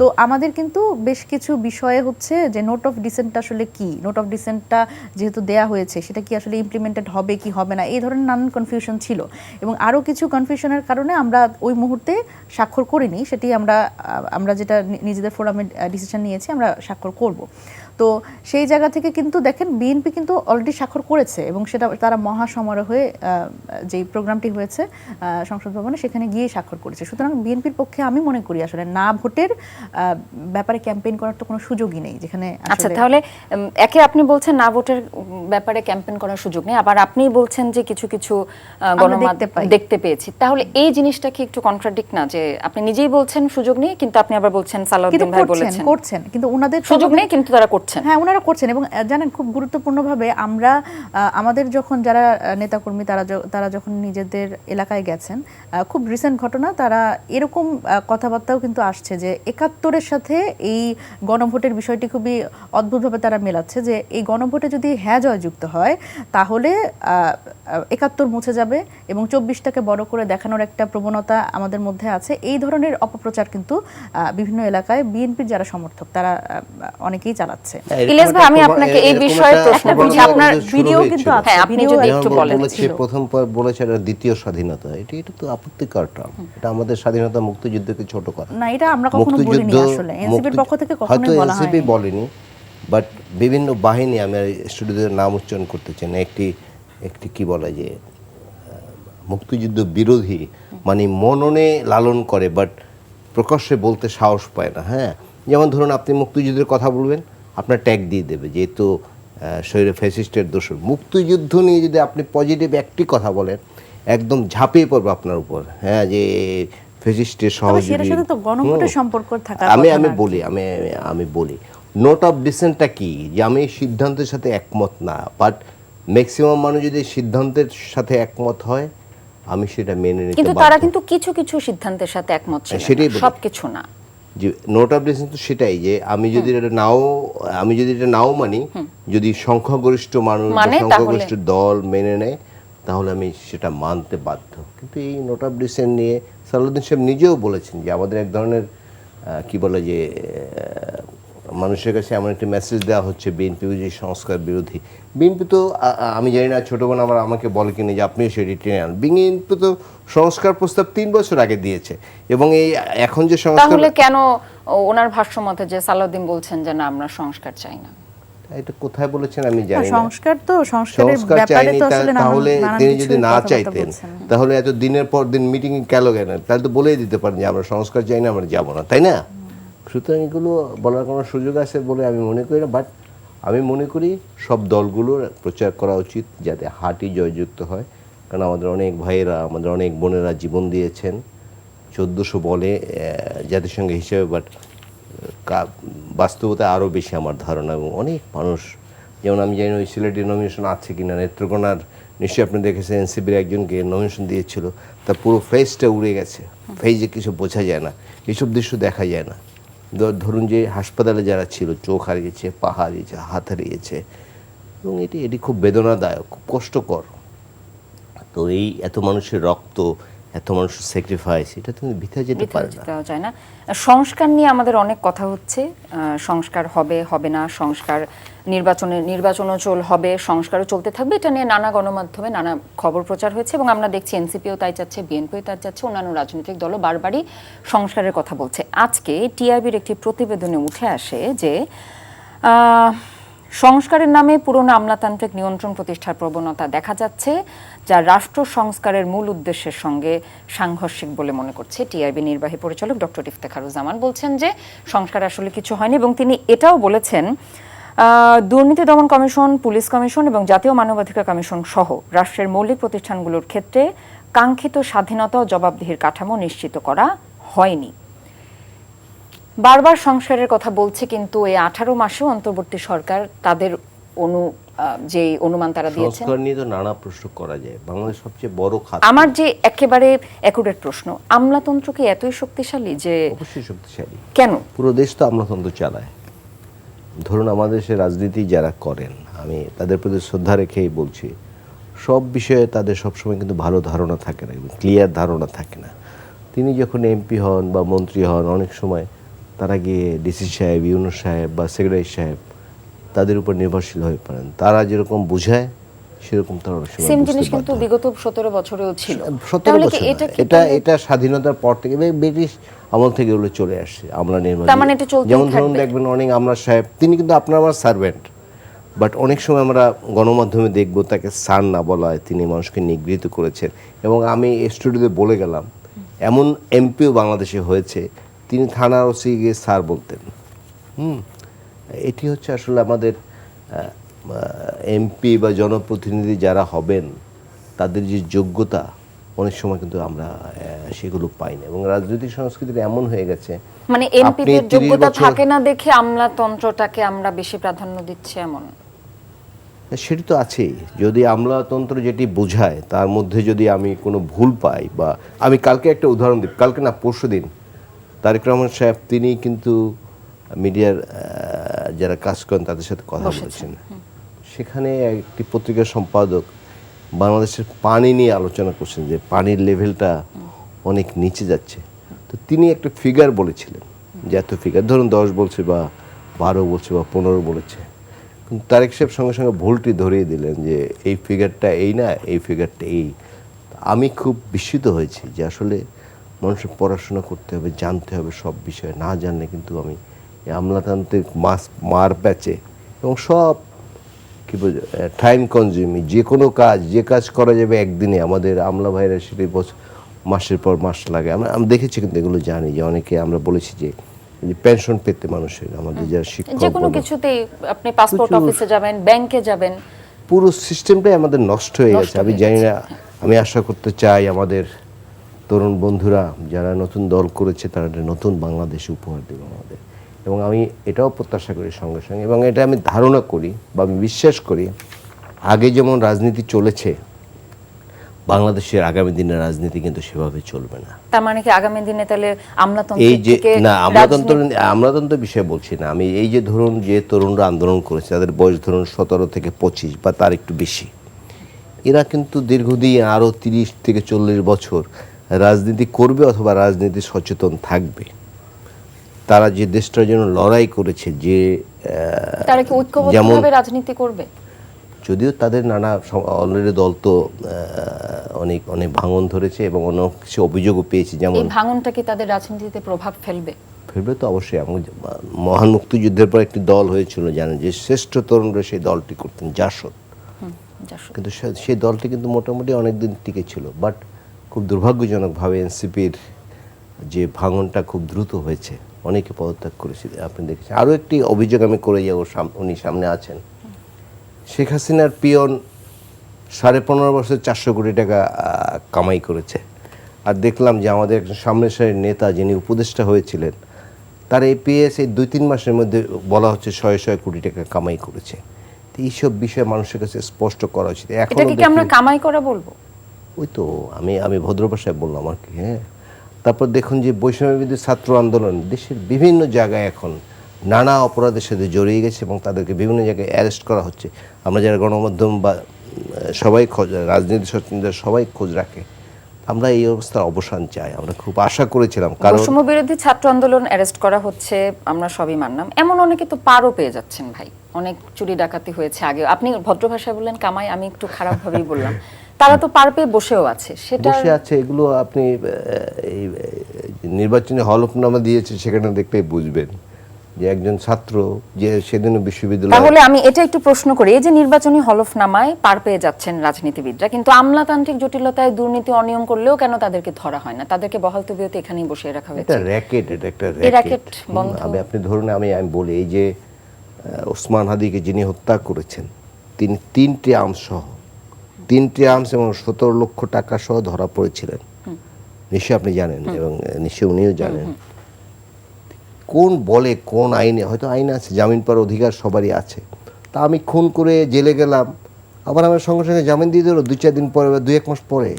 তো আমাদের কিন্তু বেশ কিছু বিষয়ে হচ্ছে যে নোট অফ ডিসেন্ট আসলে কি, নোট অফ ডিসেন্টটা যেহেতু দেয়া হয়েছে সেটা কি আসলে ইমপ্লিমেন্টেড হবে কি হবে না, এই ধরনের নানান কনফিউশন ছিল এবং আরও কিছু কনফিউশনের কারণে আমরা ওই মুহূর্তে স্বাক্ষর করিনি। সেটি আমরা যেটা নিজেদের ফোরামে ডিসিশন নিয়েছি, আমরা স্বাক্ষর করব। তো সেই জায়গা থেকে কিন্তু দেখেন বিএনপি কিন্তু অলরেডি স্বাক্ষর করেছে এবং সেটা তারা মহাসমারোহে যেই প্রোগ্রামটি হয়েছে সংসদ ভবনে সেখানে গিয়ে স্বাক্ষর করেছে। সুতরাং বিএনপির পক্ষে আমি মনে করি আসলে না ভোটের ব্যাপারে ক্যাম্পেইন করার তো কোনো সুযোগই নেই, যেখানে আচ্ছা তাহলে একে আপনি বলছেন না ভোটের ব্যাপারে ক্যাম্পেইন করার সুযোগ নেই, আবার আপনি বলছেন যে কিছু কিছু গণমাধ্যম দেখতে পেয়েছি। তাহলে এই জিনিসটা কি একটু কন্ট্রাডিক্ট না, যে আপনি নিজেই বলছেন সুযোগ নেই কিন্তু আপনি আবার বলছেন সালাউদ্দিন ভাই বলেছেন করছেন, কিন্তু ওনাদের সুযোগ নেই কিন্তু তারা করছেন। হ্যাঁ, ওনারা করছেন এবং জানেন খুব গুরুত্বপূর্ণভাবে আমরা আমাদের যখন যারা নেতাকর্মী তারা যখন নিজেদের এলাকায় গেছেন, খুব রিসেন্ট ঘটনা, তারা এরকম কথাবার্তাও কিন্তু আসছে যে ৭১-এর সাথে এই গণভোটের বিষয়টি খুবই অদ্ভুতভাবে তারা মেলাচ্ছে, যে এই গণভোটে যদি হ্যাঁ জয়যুক্ত হয় তাহলে ৭১ মুছে যাবে এবং ২৪টাকে বড় করে দেখানোর একটা প্রবণতা আমাদের মধ্যে আছে। এই ধরনের অপপ্রচার কিন্তু বিভিন্ন এলাকায় বিএনপির যারা সমর্থক তারা অনেকেই চালাচ্ছে। ইলিয়াস ভাই, আমি আপনাকে এই বিষয়ে প্রশ্ন করছি, আপনার ভিডিও কিন্তু আছে, হ্যাঁ আপনি যদি একটু বলেন। প্রথম বলেছে এটা দ্বিতীয় স্বাধীনতা, এটা তো আপত্তিকর টার্ম। এটা আমাদের স্বাধীনতা মুক্তিযুদ্ধকে ছোট করে না, এটা আমরা কখনো বলিনি আসলে, এনসিপির পক্ষ থেকে কখনোই বলা হয়নি। এনসিপি বলেনি, বাট বিভিন্ন বাহিনী, আমি স্টুডিওদের নাম উচ্চারণ করতে চাই না, একটি কি বলা যে মুক্তিযুদ্ধ বিরোধী মানে মননে লালন করে বাট প্রকাশ্যে বলতে সাহস পায় না। হ্যাঁ, যেমন ধরুন আপনি মুক্তিযুদ্ধের কথা বলবেন, আপনার ট্যাগ দিয়ে দেবে যেহেতু শরীরে ফ্যাসিস্টের দোষর। মুক্তিযুদ্ধ নিয়ে যদি আপনি পজিটিভ একটি কথা বলেন, একদম ঝাঁপিয়ে পড়বে আপনার উপর, হ্যাঁ, যে ফ্যাসিস্টের সহযোগী। আমি বলি নোট অফ ডিসেন্টটা কি, যে আমি সিদ্ধান্তের সাথে একমত না, বাট ম্যাক্সিমাম মানুষ যদি সিদ্ধান্তের সাথে একমত হয় আমি সেটা মেনে নিতে, কিন্তু তারা কিন্তু কিছু কিছু সিদ্ধান্তের সাথে একমত ছিল, সবকিছু না। যে নোট অফ ডিসেন্ট তো সেটাই, যে আমি যদি এটা নাও মানি, যদি সংখ্যাগরিষ্ঠ মানুষ সংখ্যাগরিষ্ঠ দল মেনে নেয় তাহলে আমি সেটা মানতে বাধ্য। কিন্তু এই নোট অফ ডিসেন্ট নিয়ে সালাউদ্দিন সাহেব নিজেও বলেছেন যে আমাদের এক ধরনের কি বলে যে মানুষের কাছে এমন একটি মেসেজ দেওয়া হচ্ছে বিএনপি যে সংস্কার বিরোধী। বিএনপি তো আমি জানি না, ছোটো বোন আমার আমাকে বলে কিনে যে আপনিও সেটি টেনে আন। বিএনপি তো সংস্কার প্রস্তাব ৩ বছর আগে দিয়েছে এবং এই এখন যে সংস্কার, তাহলে কেন ওনার ভাষ্য মতে যে সালাউদ্দিন বলছেন যে না আমরা সংস্কার চাই না, এটা কোথায় বলেছেন আমি জানি না। সংস্কার চাইনি, তাহলে তিনি যদি না চাইতেন তাহলে এত দিনের পর দিন মিটিং কেন তাহলে তো বলেই দিতে পারেন যে আমরা সংস্কার চাই না, আমরা যাবো না, তাই না? সুতরাং এগুলো বলার কোনো সুযোগ আছে বলে আমি মনে করি না, বাট আমি মনে করি সব দলগুলোর প্রচার করা উচিত যাতে হাঁটি জয়যুক্ত হয়, কারণ আমাদের অনেক ভাইয়েরা, আমাদের অনেক বোনেরা জীবন দিয়েছেন 1400 বলে জাতিসংঘ হিসেবে, বাট বাস্তবতা আরও বেশি আমার ধারণা। এবং অনেক মানুষ, যেমন আমি জানি ওই সিলেটের নমিনেশন আছে কিনা, নেত্রকোনার নিশ্চয়ই আপনি দেখেছেন এনসিপির একজনকে নমিনেশন দিয়েছিল, তার পুরো ফেসটা উড়ে গেছে, ফেসে কিছু বোঝা যায় না, এইসব দৃশ্য দেখা যায় না। ধরুন যে হাসপাতালে যারা ছিল, চোখ হারিয়েছে, পা হারিয়েছে, হাত হারিয়েছে, এবং এটি খুব বেদনাদায়ক, খুব কষ্টকর। তো এই এত মানুষের রক্ত, এত মানুষের স্যাক্রিফাইস, এটা তুমি ভিতরে যেতে পারে না। সংস্কার নিয়ে আমাদের অনেক কথা হচ্ছে, সংস্কার হবে হবে না, সংস্কার নির্বাচনও হবে, সংস্কারও চলতে থাকবে, এটা নিয়ে নানা গণমাধ্যমে নানা খবর প্রচার হয়েছে এবং আমরা দেখছি এনসিপিও তাই চাচ্ছে, বিএনপিও তাই চাচ্ছে, অন্যান্য রাজনৈতিক দলও বারবারই সংস্কারের কথা বলছে। আজকে টিআইবির একটি প্রতিবেদনে উঠে আসে যে সংস্কারের নামে পুরনো আমলাতান্ত্রিক নিয়ন্ত্রণ প্রতিষ্ঠার প্রবণতা দেখা যাচ্ছে, যা রাষ্ট্র সংস্কারের মূল উদ্দেশ্যের সঙ্গে সাংঘর্ষিক বলে মনে করছে টিআইবি নির্বাহী পরিচালক ডক্টর ইফতেখারুজ্জামান। বলছেন যে সংস্কার আসলে কিছু হয়নি এবং তিনি এটাও বলেছেন দুর্নীতি দমন কমিশন, পুলিশ কমিশন এবং জাতীয় মানবাধিকার কমিশন সহ রাষ্ট্রের মৌলিক প্রতিষ্ঠানগুলোর ক্ষেত্রে কাঙ্ক্ষিত স্বাধীনতা ও জবাবদিহির কাঠামো নিশ্চিত করা হয়নি। বারবার সংস্কারের কথা বলছে, কিন্তু এই 18 মাসেও অন্তর্বর্তী সরকার তাদের যে অনুমান তারা দিয়েছেন, সংস্কার নিয়ে তো নানা প্রশ্ন করা যায়। বাংলাদেশ সবচেয়ে বড় খাত। আমার যে একেবারে অ্যাকুরেট প্রশ্ন, আমলাতন্ত্র কি এতই শক্তিশালী? যে অবশ্যই শক্তিশালী। কেন? পুরো দেশ তো আমলাতন্ত্র চালায়। ধরুন আমাদের দেশে রাজনীতি যারা করেন, আমি তাদের প্রতি শ্রদ্ধা রেখেই বলছি, সব বিষয়ে তাদের সবসময় কিন্তু ভালো ধারণা থাকে না, ক্লিয়ার ধারণা থাকে না। তিনি যখন এমপি হন বা মন্ত্রী হন, অনেক সময় তারা গিয়ে ডিসি সাহেব, ইউনুস সাহেব বা সেক্রেটারি সাহেব তাদের উপর নির্ভরশীল হয়ে পড়েন। তারা যেরকম বুঝায় সেরকম তারা অনেক সময় সেম বুঝতে জিনিস বাধ্য কিন্তু হয়। বিগত 17 বছরেও ছিল 17 তাহলে বছর কি না, এটা কি এটা এটা স্বাধীনতার পর থেকে ব্রিটিশ আমল থেকে এগুলো চলে আসছে আমলা নির্বাচন। তার মানে এটা চলতেই যেমন ধরুন থাকবে? দেখবেন অনেক আমলা সাহেব তিনি কিন্তু আপনার আমার সার্ভেন্ট, বাট অনেক সময় আমরা গণমাধ্যমে দেখব তাকে স্যার না বলা হয়, তিনি মানুষকে নিগৃহীত করেছেন। এবং আমি স্টুডিওতে বলে গেলাম এমন এমপিও বাংলাদেশে হয়েছে তিনি থানার ওসি গিয়ে স্যার বলতেন। এটি হচ্ছে আসলে আমাদের এমপি বা জনপ্রতিনিধি যারা হবেন তাদের যে যোগ্যতা অনেক সময় কিন্তু আমরা সেগুলো পাই না। এবং রাজনৈতিক সংস্কৃতিটা এমন হয়ে গেছে মানে এমপিদের যোগ্যতা থাকে না দেখে আমলাতন্ত্রটাকে আমরা বেশি প্রাধান্য দিচ্ছি এমন? সেটি তো আছেই। যদি আমলাতন্ত্র যেটি বোঝায় তার মধ্যে যদি আমি কোনো ভুল পাই, বা আমি কালকে একটা উদাহরণ দিই, কালকে না পরশুদিন তারেক রহমান সাহেব তিনি কিন্তু মিডিয়ার যারা কাজ করেন তাদের সাথে কথা বলেছেন। সেখানে একটি পত্রিকার সম্পাদক বাংলাদেশের পানি নিয়ে আলোচনা করছেন যে পানির লেভেলটা অনেক নিচে যাচ্ছে। তো তিনি একটা ফিগার বলেছিলেন যে এত ফিগার ধরুন 10 বলছে বা 12 বলছে বা 15 বলেছে, কিন্তু তারেক সাহেব সঙ্গে সঙ্গে ভুলটি ধরিয়ে দিলেন যে এই ফিগারটা এই না, এই ফিগারটা এই। আমি খুব বিস্মিত হয়েছি যে আসলে মানুষের পড়াশোনা করতে হবে, জানতে হবে সব বিষয়ে, না জানলে কিন্তু আমি এই আমলাতান্ত্রিক মার প্যাচে এবং সব কী বলছে টাইম কনজিউমিং যে কোনো কাজ, যে কাজ করা যাবে একদিনে, আমাদের আমলা ভাইরা সেটি মাসের পর মাস লাগে। আমরা দেখেছি কিন্তু এগুলো জানি যে অনেকে আমরা বলেছি যে পেনশন পেতে মানুষের আমাদের যারা শিক্ষক যে কোনো কিছুতেই আপনি পাসপোর্ট অফিসে যাবেন, ব্যাংকে যাবেন, পুরো সিস্টেমটাই আমাদের নষ্ট হয়ে গেছে। আমি জানি না, আমি আশা করতে চাই আমাদের তরুণ বন্ধুরা যারা নতুন দল করেছে তারা একটা নতুন বাংলাদেশ উপহার দেবে আমাদের। এবং আমি এটাও প্রত্যাশা করি সঙ্গে সঙ্গে, এবং এটা আমি ধারণা করি বা আমি বিশ্বাস করি আগে যেমন রাজনীতি চলেছে বাংলাদেশের আগামী দিনের রাজনীতি কিন্তু সেভাবে চলবে না। তার মানে কি আগামী দিনে তাহলে এই যে না আমলাতন্ত্র বিষয়ে বলছি না আমি, এই যে ধরুন যে তরুণরা আন্দোলন করেছে তাদের বয়স ধরুন 17 থেকে 25 বা তার একটু বেশি, এরা কিন্তু দীর্ঘদিন আরও 30 থেকে 40 বছর রাজনীতি করবে অথবা রাজনীতি সচেতন থাকবে। তারা যে দেশটার জন্য লড়াই করেছে, যে তারা কি ঐক্যবদ্ধভাবে রাজনীতি করবে? যদিও তাদের নানা অলরেডি দল তো অনেক অনেক ভাঙন ধরেছে এবং অনেক কিছু অভিযোগও পেয়েছে। যেমন এই ভাঙনটা কি তাদের রাজনীতিতে প্রভাব ফেলবে? ফেলবে তো অবশ্যই। মহান মুক্তিযুদ্ধের পর একটি দল হয়েছিল জানেন, যে শ্রেষ্ঠ তরুণরা সেই দলটি করতেন, জাসদ। কিন্তু সেই দলটি কিন্তু মোটামুটি অনেকদিন টিকে ছিল, বাট খুব দুর্ভাগ্যজনকভাবে এনসিপির যে ভাঙনটা খুব দ্রুত হয়েছে, অনেকে পদত্যাগ করেছে আপনি দেখেছেন। আরও একটি অভিযোগ আমি করে যাব, উনি সামনে আছেন, শেখ হাসিনার পিয়ন 15.5 বছর 400 কোটি টাকা কামাই করেছে। আর দেখলাম যে আমাদের একজন সামনের সারির নেতা যিনি উপদেষ্টা হয়েছিলেন তার এপিএস এই 2-3 মাসের মধ্যে বলা হচ্ছে 100 কোটি টাকা কামাই করেছে। তো এইসব বিষয়ে মানুষের কাছে স্পষ্ট করা উচিত। এখন কি আমরা কামাই করা বলবো? ওই তো আমি ভদ্র ভাষায় বললাম আর কি। হ্যাঁ, তারপর দেখুন যে বৈষম্যবিরোধী ছাত্র আন্দোলন দেশের বিভিন্ন জায়গায় এখন নানা অপরাধের সাথে জড়িয়ে গেছে এবং তাদেরকে বিভিন্ন জায়গায় অ্যারেস্ট করা হচ্ছে। আমরা যারা গণমাধ্যম বা সবাই রাজনীতি সচেতনরা সবাই খোঁজ রাখে, আমরা এই অবস্থার অবসান চাই। আমরা খুব আশা করেছিলাম, কারণ বৈষম্য বিরোধী ছাত্র আন্দোলন অ্যারেস্ট করা হচ্ছে, আমরা সবই মানলাম, এমন অনেকে তো পারও পেয়ে যাচ্ছেন ভাই, অনেক চুরি ডাকাতি হয়েছে আগে। আপনি ভদ্র ভাষায় বললেন কামাই, আমি একটু খারাপ ভাবেই বললাম, তারা তো পার পেয়ে বসেও আছে। সেটা বসে আছে, এগুলো আপনি এই নির্বাচনী হলফনামা দিয়েছে সেখানে দেখলেই বুঝবেন যে একজন ছাত্র যে সেদিন বিশ্ববিদ্যালয়। তাহলে আমি এটা একটু প্রশ্ন করি, এই যে নির্বাচনী হলফনামায় পার পেয়ে যাচ্ছেন রাজনীতিবিদরা, কিন্তু আমলাতান্ত্রিক জটিলতায় দুর্নীতি অনিয়ম করলেও কেন তাদেরকে ধরা হয় না? তাদেরকে বহাল তবিয়তে এখানেই বসিয়ে রাখা হয়েছে। এটা র্যাকেট, এটা একটা র্যাকেট বন্ধ। আপনি ধরুন আমি বলি, এই যে ওসমান হাদিকে যিনি হত্যা করেছেন তিনি 3টি আর্মস সহ 3টি আর্মস এবং 17 লক্ষ টাকা সহ ধরা পড়েছিলেন। নিশ্চয়ই আপনি জানেন এবং নিশ্চয়ই উনিও জানেন। কোন বলে কোন আইনে, হয়তো আইন আছে, জামিন পাওয়ার অধিকার সবারই আছে। তা আমি খুন করে জেলে গেলাম, আবার আমার সঙ্গে সঙ্গে জামিন দিয়ে দিল 2-4 দিন পরে বা 2-1 মাস পরে।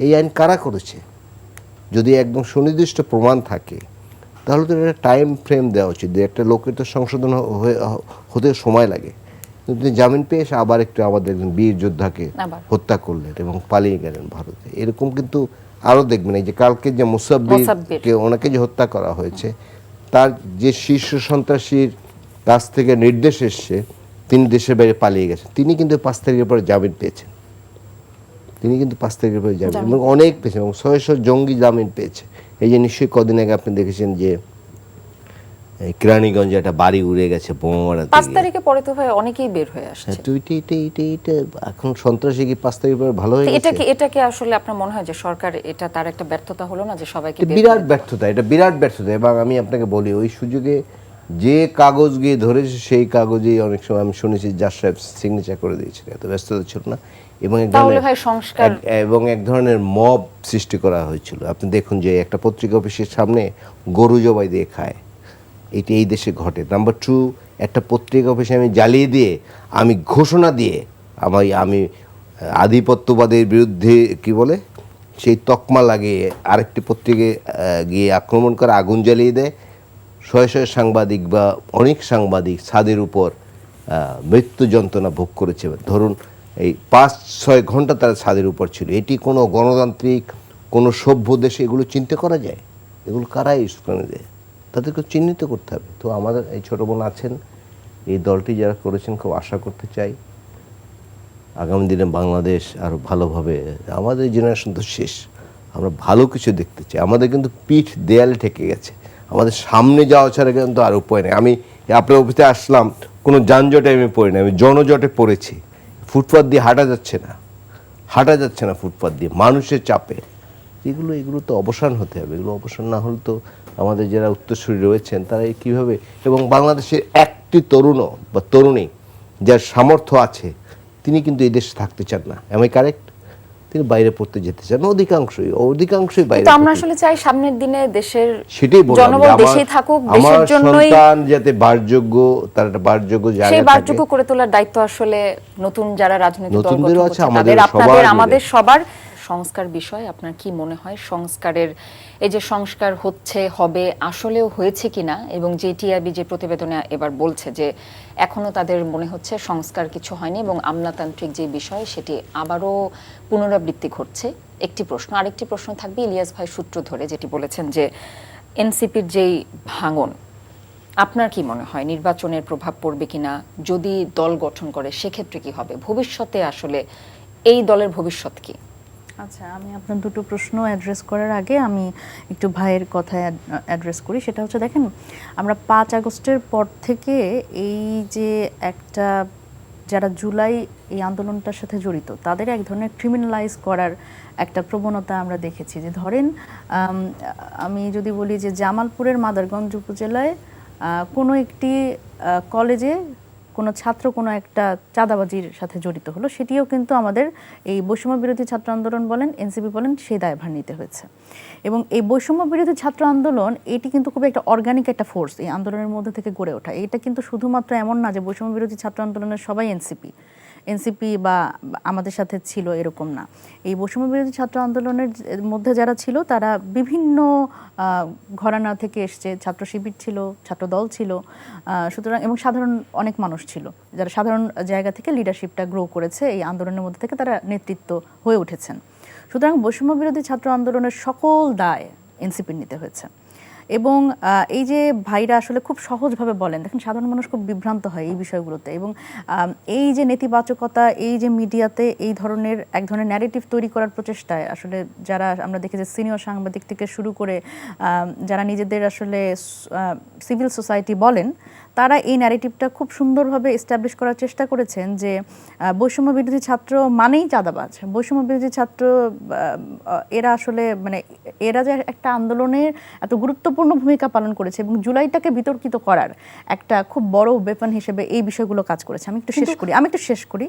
এই আইন কারা করেছে? যদি একদম সুনির্দিষ্ট প্রমাণ থাকে তাহলে তো একটা টাইম ফ্রেম দেওয়া উচিত। একটা লোকের তো সংশোধন হতে সময় লাগে, কিন্তু জামিন পেয়ে এসে আবার একটু আমাদের বীর যোদ্ধাকে হত্যা করলেন এবং পালিয়ে গেলেন ভারতে। এরকম কিন্তু আরও দেখবেন। এই যে কালকে যে মুসাব্বিরকে ওনাকে যে হত্যা করা হয়েছে, তার যে শীর্ষ সন্ত্রাসীর কাছ থেকে নির্দেশ এসছে তিনি দেশের বাইরে পালিয়ে গেছেন, তিনি কিন্তু 5 তারিখের পরে জামিন পেয়েছেন। তিনি কিন্তু 5 তারিখের পরে জামিন এবং অনেক পেয়েছেন এবং 600 জঙ্গি জামিন পেয়েছে। এই যে নিশ্চয়ই কদিন আগে আপনি দেখেছেন যে কেরানীগঞ্জে একটা বাড়ি উড়ে গেছে বোমা মারাতে 5 তারিখে পরে তো ভাই অনেকেই বের হয়ে আসছে। তো এটা এখন সন্ত্রাসী কি 5 তারিখের পরে ভালো হয়ে গেছে? এটাকে আসলে আপনার মনে হয় যে সরকার এটা তার একটা ব্যর্থতা হলো না যে সবাইকে বিরাট ব্যর্থতা, এটা বিরাট ব্যর্থতা। এবং আমি আপনাকে বলি ওই সুযোগে যে কাগজ গিয়ে ধরেছে সেই কাগজেই অনেক সময় আমি শুনেছি জাজ সাহেব সিগনেচার করে দিয়েছিলেন, এত ব্যস্ততা ছিল না। এবং এক ধরনের মব সৃষ্টি করা হয়েছিল। আপনি দেখুন যে একটা পত্রিকা অফিসের সামনে গরু জবাই দিয়ে খায়, এটি এই দেশে ঘটে। নাম্বার 2, একটা পত্রিকা অফিসে আমি জ্বালিয়ে দিয়ে আমি ঘোষণা দিয়ে আমি আধিপত্যবাদের বিরুদ্ধে কি বলে সেই তকমা লাগিয়ে আরেকটি পত্রিকায় গিয়ে আক্রমণ করে আগুন জ্বালিয়ে দেয়। শয়ে শয়ে সাংবাদিক বা অনেক সাংবাদিক ছাদের উপর মৃত্যু যন্ত্রণা ভোগ করেছে। ধরুন এই 5-6 ঘন্টা তারা ছাদের উপর ছিল। এটি কোনো গণতান্ত্রিক কোনো সভ্য দেশে এগুলো চিন্তা করা যায়? এগুলো কারাই স্লোগানে দেয়? তাদেরকে চিহ্নিত করতে হবে। তো আমাদের এই ছোটো বোন আছেন, এই দলটি যারা করেছেন, খুব আশা করতে চাই আগামী দিনে বাংলাদেশ আরও ভালোভাবে, আমাদের জেনারেশন তো শেষ, আমরা ভালো কিছু দেখতে চাই। আমাদের কিন্তু পিঠ দেয়ালে ঠেকে গেছে, আমাদের সামনে যাওয়া ছাড়া কিন্তু আর উপায় নেই। আমি আপনার অফিসে আসলাম, কোনো যানজটে আমি পড়ি না, আমি জনজটে পড়েছি। ফুটপাথ দিয়ে হাঁটা যাচ্ছে না ফুটপাথ দিয়ে, মানুষের চাপে। এগুলো তো অবসান হতে হবে। এগুলো অবসান না হলে তো আমাদের যারা উত্তরসূরি রয়েছেন তারা কীভাবে, এবং বাংলাদেশের একটি তরুণও বা তরুণী যার সামর্থ্য আছে তিনি কিন্তু এই দেশে থাকতে চান না। আমি কারেক্ট? তিনি বাইরে পড়তে যেতে চান অধিকাংশই বাইরে। আমরা আসলে চাই সামনের দিনে দেশের সেটাই জনবল দেশেই থাকুক, দেশের জন্যই সন্তান যাতে বাসযোগ্য, তার একটা বাসযোগ্য জায়গা থাকে। সেই বাসযোগ্য করে তোলার দায়িত্ব আসলে নতুন যারা রাজনৈতিক দল গঠন করছে আমাদের সবার। সংস্কার বিষয় আপনার কি মনে হয়? সংস্কারের এই যে সংস্কার হবে আসলেও হয়েছে কিনা, এবং যে টিআরবি যে প্রতিবেদনে এবার বলছে যে এখনো তাদের মনে হচ্ছে সংস্কার কিছু হয়নি এবং আমলাতান্ত্রিক যে বিষয় সেটি আবারও পুনরাবৃত্তি ঘটছে, একটি প্রশ্ন। আরেকটি প্রশ্ন থাকবে ইলিয়াস ভাই সূত্র ধরে যেটি বলেছেন যে এনসিপির যেই ভাঙন, আপনার কি মনে হয় নির্বাচনের প্রভাব পড়বে কিনা? যদি দল গঠন করে সেক্ষেত্রে কি হবে? ভবিষ্যতে আসলে এই দলের ভবিষ্যৎ কি? আচ্ছা, আমি আপনার দুটো প্রশ্ন অ্যাড্রেস করার আগে আমি একটু ভাইয়ের কথায় অ্যাড্রেস করি। সেটা হচ্ছে, দেখেন, আমরা 5 আগস্টের পর থেকে এই যে একটা যারা জুলাই এই আন্দোলনটার সাথে জড়িত তাদের এক ধরনের ক্রিমিনালাইজ করার একটা প্রবণতা আমরা দেখেছি। যে ধরেন আমি যদি বলি যে জামালপুরের মাদারগঞ্জ উপজেলায় কোনো একটি কলেজে কোনো ছাত্র কোনো একটা চাঁদাবাজির সাথে জড়িত হলো, সেটিও কিন্তু আমাদের এই বৈষম্য বিরোধী ছাত্র আন্দোলন বলেন, এনসিপি বলেন, সেই দায়ভার নিতে হয়েছে। এবং এই বৈষম্য বিরোধী ছাত্র আন্দোলন এটি কিন্তু খুব একটা অর্গানিক একটা ফোর্স, এই আন্দোলনের মধ্যে থেকে গড়ে ওঠা। এটা কিন্তু শুধুমাত্র এমন না যে বৈষম্য বিরোধী ছাত্র আন্দোলনের সবাই এনসিপি বা আমাদের সাথে ছিল, এরকম না। এই বৈষম্য বিরোধী ছাত্র আন্দোলনের মধ্যে যারা ছিল তারা বিভিন্ন ঘরানা থেকে এসছে, ছাত্র শিবির ছিল, ছাত্র দল ছিল, সুতরাং এবং সাধারণ অনেক মানুষ ছিল যারা সাধারণ জায়গা থেকে লিডারশিপটা গ্রো করেছে, এই আন্দোলনের মধ্যে থেকে তারা নেতৃত্ব হয়ে উঠেছেন। সুতরাং বৈষম্য বিরোধী ছাত্র আন্দোলনের সকল দায় এনসিপির নিতে হয়েছে। এবং এই যে ভাইরা আসলে খুব সহজভাবে বলেন, দেখেন সাধারণ মানুষ খুব বিভ্রান্ত হয় এই বিষয়গুলোতে। এবং এই যে নেতিবাচকতা, এই যে মিডিয়াতে এই ধরনের এক ধরনের ন্যারেটিভ তৈরি করার প্রচেষ্টায় আসলে যারা আমরা দেখি যে সিনিয়র সাংবাদিক থেকে শুরু করে যারা নিজেদের আসলে সিভিল সোসাইটি বলেন, তারা এই ন্যারেটিভটা খুব সুন্দরভাবে এস্টাবলিশ করার চেষ্টা করেছেন যে বৈষম্য বিরোধী ছাত্র মানেই চাঁদাবাজ, বৈষম্য বিরোধী ছাত্র এরা আসলে মানে এরা যে একটা আন্দোলনের এত গুরুত্বপূর্ণ ভূমিকা পালন করেছে এবং জুলাইটাকে বিতর্কিত করার একটা খুব বড় ওয়েপন হিসেবে এই বিষয়গুলো কাজ করেছে। আমি একটু শেষ করি।